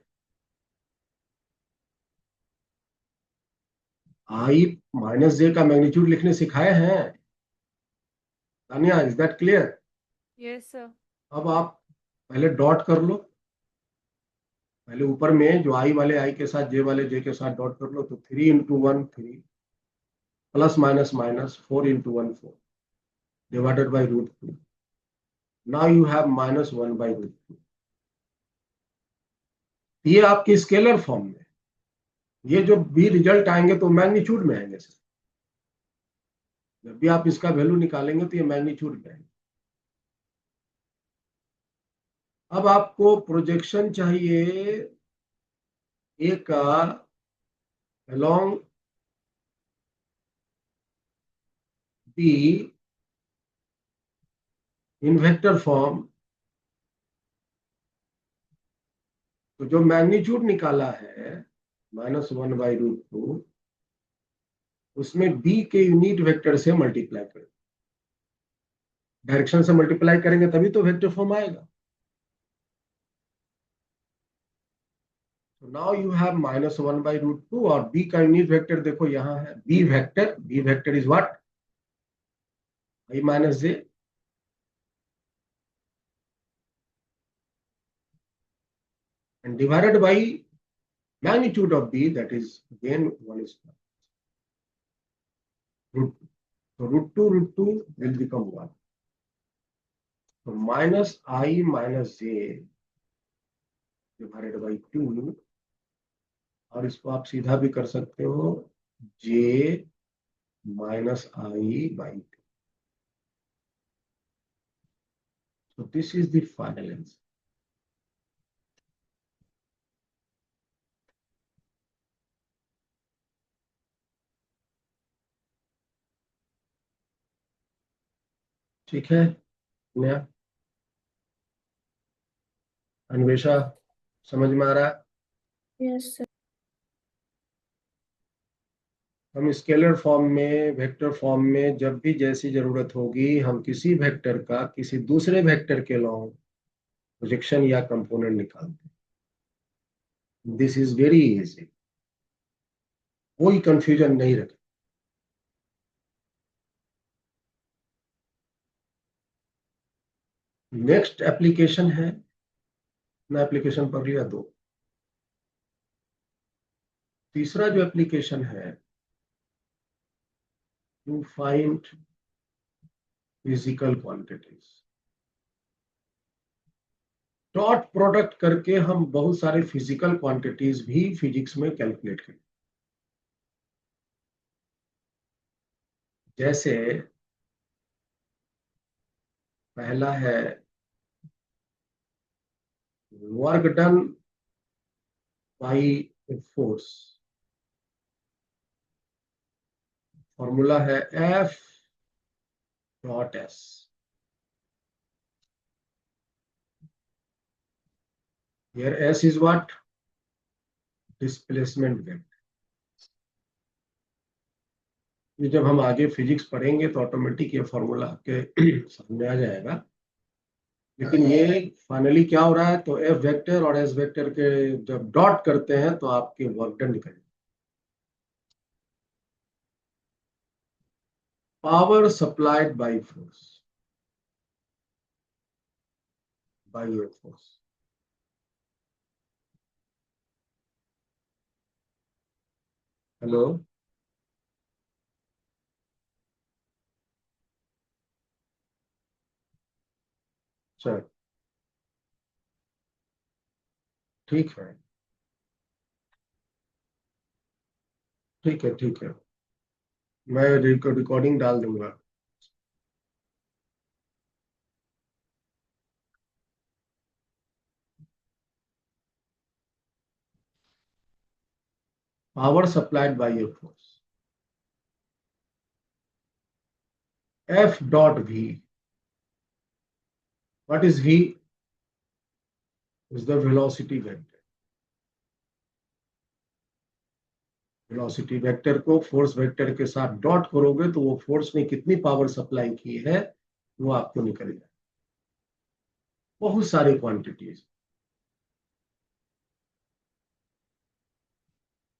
आई माइनस जे का मैग्नीट्यूड लिखने सिखाए हैं Tania, is that clear? Yes sir. अब आप पहले डॉट कर लो, पहले ऊपर में जो आई वाले आई के साथ जे वाले जे के साथ डॉट कर लो। तो 3 into 1 3 plus minus minus 4 into 1 4 divided by root 2। Now you have minus 1 by root 2। ये आपके स्केलर फॉर्म में, ये जो भी रिजल्ट आएंगे तो मैग्नीट्यूड में आएंगे सर। जब भी आप इसका वैल्यू निकालेंगे तो ये मैग्नीट्यूड में आएंगे। अब आपको प्रोजेक्शन चाहिए ए का along be in vector form. तो जो मैग्नीट्यूड निकाला है -1 बाई रूट 2, उसमें बी के यूनिट वेक्टर से मल्टीप्लाई करें। डायरेक्शन से मल्टीप्लाई करेंगे तभी तो वेक्टर फॉर्म आएगा। तो now you have -1 by root 2 और बी का यूनिट वेक्टर देखो यहाँ है B vector. B vector is what? I minus j and divided by magnitude of b, that is again 1 square root 2. So root 2 will become 1. So minus I minus j divided by 2 और इसको आप सीधा भी कर सकते हो j minus I by 2. So this is the final answer. ठीक है नया अन्वेषा, समझ में आ रहा है? Yes sir. हम स्केलर फॉर्म में, वेक्टर फॉर्म में जब भी जैसी जरूरत होगी हम किसी वेक्टर का किसी दूसरे वेक्टर के लॉन्ग प्रोजेक्शन या कंपोनेंट निकालते हैं। दिस इज वेरी इजी, कोई कंफ्यूजन नहीं रखें। नेक्स्ट एप्लीकेशन है, मैं एप्लीकेशन पढ़ लिया दो। तीसरा जो एप्लीकेशन है, to find physical quantities. Dot product करके हम बहुत सारे फिजिकल क्वांटिटीज भी फिजिक्स में कैलकुलेट करें। जैसे पहला है work done by force, formula है F dot S। Here S is what? Displacement vector. ये जब हम आगे फिजिक्स पढ़ेंगे तो ऑटोमेटिक ये फॉर्मूला आपके सामने आ जाएगा। लेकिन ये फाइनली क्या हो रहा है, तो F वेक्टर और S वेक्टर के जब डॉट करते हैं तो आपके वर्क डन निकल। Power supplied by force, by a force. Hello, चल ठीक है, ठीक है, ठीक है, मैं रिकॉर्डिंग डाल दूंगा। Power supplied by a force, F dot V. What is V? Is the velocity vector. Velocity vector को फोर्स वेक्टर के साथ डॉट करोगे तो वो फोर्स ने कितनी पावर सप्लाई की है वो आपको निकल जाए। बहुत सारी quantities.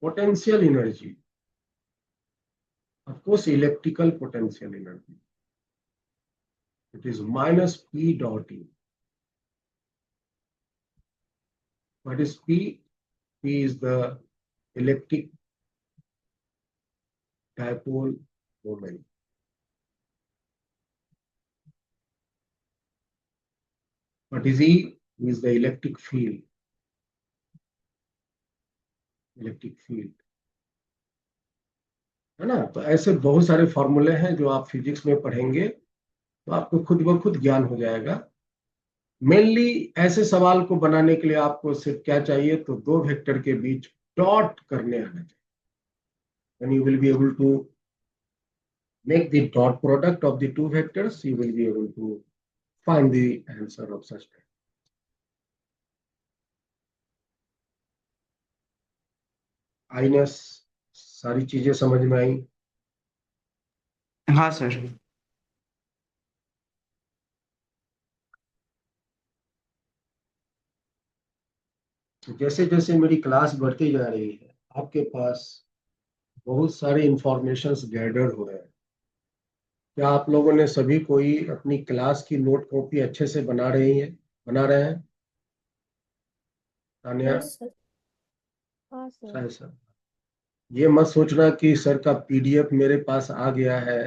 Potential energy, of course electrical potential energy, it is minus P dot E। What is P? P is the electric dipole moment. What is E? E is the electric field. Electric field है ना। तो ऐसे बहुत सारे फॉर्मूले हैं जो आप फिजिक्स में पढ़ेंगे तो आपको खुद ब खुद ज्ञान हो जाएगा। मेनली ऐसे सवाल को बनाने के लिए आपको सिर्फ क्या चाहिए, तो दो वेक्टर के बीच डॉट करने आना चाहिए। When you will be able to make the dot product of the two vectors, you will be able to find the answer of such type. आइनस, सारी चीजें समझ में आई? हाँ सर। जैसे जैसे मेरी क्लास बढ़ती जा रही है आपके पास बहुत सारे इंफॉर्मेशंस गैदर हो रहे हैं। क्या आप लोगों ने सभी कोई अपनी क्लास की नोट कॉपी अच्छे से बना रहे हैं? Tania, yes sir. हाँ सर। शायद सर, ये मत सोचना कि सर का PDF मेरे पास आ गया है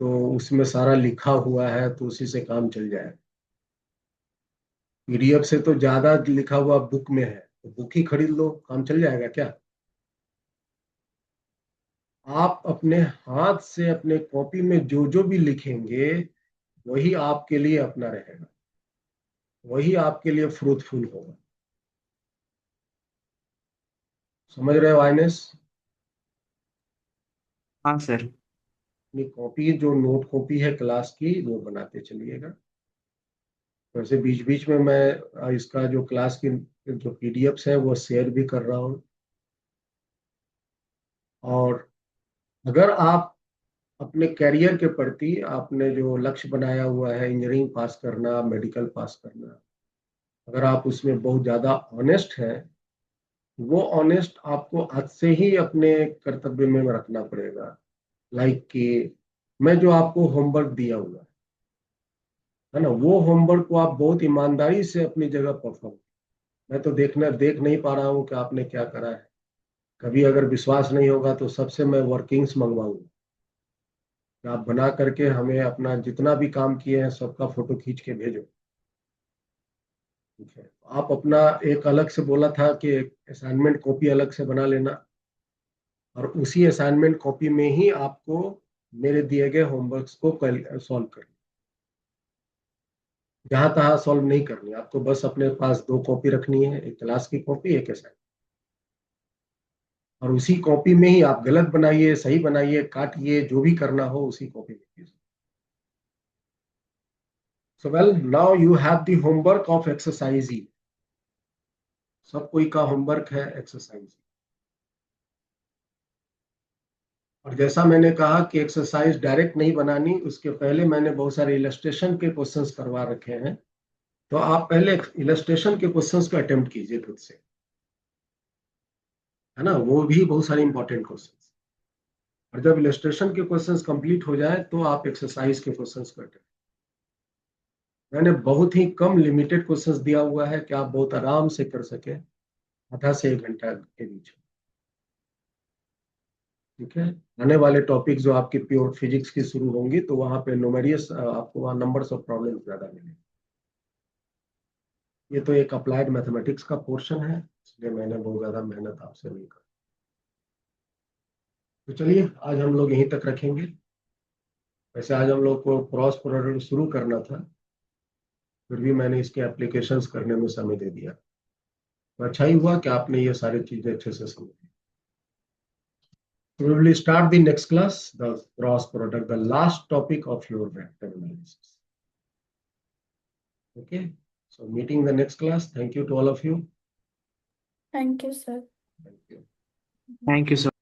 तो उसमें सारा लिखा हुआ है तो उसी से काम चल जाए। PDF से तो ज्यादा लिखा हुआ बुक में है, तो बुक ही खरीद लो, काम चल जाएगा क्या? आप अपने हाथ से अपने कॉपी में जो जो भी लिखेंगे वही आपके लिए अपना रहेगा, वही आपके लिए फ्रूटफुल होगा। समझ रहे हो आइनेस? हाँ सर। अपनी कॉपी, जो नोट कॉपी है क्लास की, वो बनाते चलिएगा। वैसे बीच बीच में मैं इसका जो क्लास की जो PDFs है वो शेयर भी कर रहा हूँ। और अगर आप अपने कैरियर के प्रति आपने जो लक्ष्य बनाया हुआ है, इंजीनियरिंग पास करना, मेडिकल पास करना, अगर आप उसमें बहुत ज्यादा ऑनेस्ट हैं, वो ऑनेस्ट आपको आज से ही अपने कर्तव्य में रखना पड़ेगा। लाइक कि मैं जो आपको होमवर्क दिया हुआ है ना, वो होमवर्क को आप बहुत ईमानदारी से अपनी जगह परफॉर्म। मैं तो देख नहीं पा रहा हूँ कि आपने क्या करा है। कभी अगर विश्वास नहीं होगा तो सबसे मैं वर्किंग्स मंगवाऊंगा, आप बना करके हमें अपना जितना भी काम किए हैं सबका फोटो खींच के भेजो। ठीक है, आप अपना एक अलग से बोला था कि असाइनमेंट कॉपी अलग से बना लेना, और उसी असाइनमेंट कॉपी में ही आपको मेरे दिए गए होमवर्क्स को सॉल्व करना। जहां तहां सॉल्व नहीं करनी, आपको बस अपने पास 2 कॉपी रखनी है, एक क्लास की कॉपी, एक असाइनमेंट, और उसी कॉपी में ही आप गलत बनाइए, सही बनाइए, काटिए, जो भी करना हो उसी कॉपी में कीजिए। So well, now you have the homework of exercise E. सब कोई का होमवर्क है एक्सरसाइज। और जैसा मैंने कहा कि एक्सरसाइज डायरेक्ट नहीं बनानी, उसके पहले मैंने बहुत सारे इलस्ट्रेशन के क्वेश्चंस करवा रखे हैं, तो आप पहले इलस्ट्रेशन के क्वेश्चंस को अटेम्प्ट कीजिए खुद से, है ना, वो भी बहुत सारे इंपॉर्टेंट क्वेश्चंस। और जब इलस्ट्रेशन के क्वेश्चंस कंप्लीट हो जाए तो आप एक्सरसाइज के क्वेश्चंस को अटेम्प्ट। मैंने बहुत ही कम लिमिटेड क्वेश्चंस दिया हुआ है कि आप बहुत आराम से कर सके आधा से 1 घंटा के बीच। ठीक है, आने वाले टॉपिक जो आपकी प्योर फिजिक्स की शुरू होंगी तो वहां पे न्यूमेरियस आपको वहां नंबर्स ऑफ प्रॉब्लम ज्यादा मिलेंगे। ये तो एक अप्लाइड मैथमेटिक्स का पोर्शन है, इसलिए मैंने बहुत ज्यादा मेहनत आपसे नहीं की। तो चलिए आज हम लोग यहीं तक रखेंगे। वैसे आज हम लोग को क्रॉस प्रोडक्ट शुरू करना था, फिर भी मैंने इसके एप्लीकेशंस करने में समय दे दिया। तो अच्छा ही हुआ कि आपने ये सारी चीजें अच्छे से समझी। We will start the next class, the cross product, the last topic of your vector analysis. Okay, so meeting the next class. Thank you to all of you. Thank you, sir. Thank you. Thank you, sir.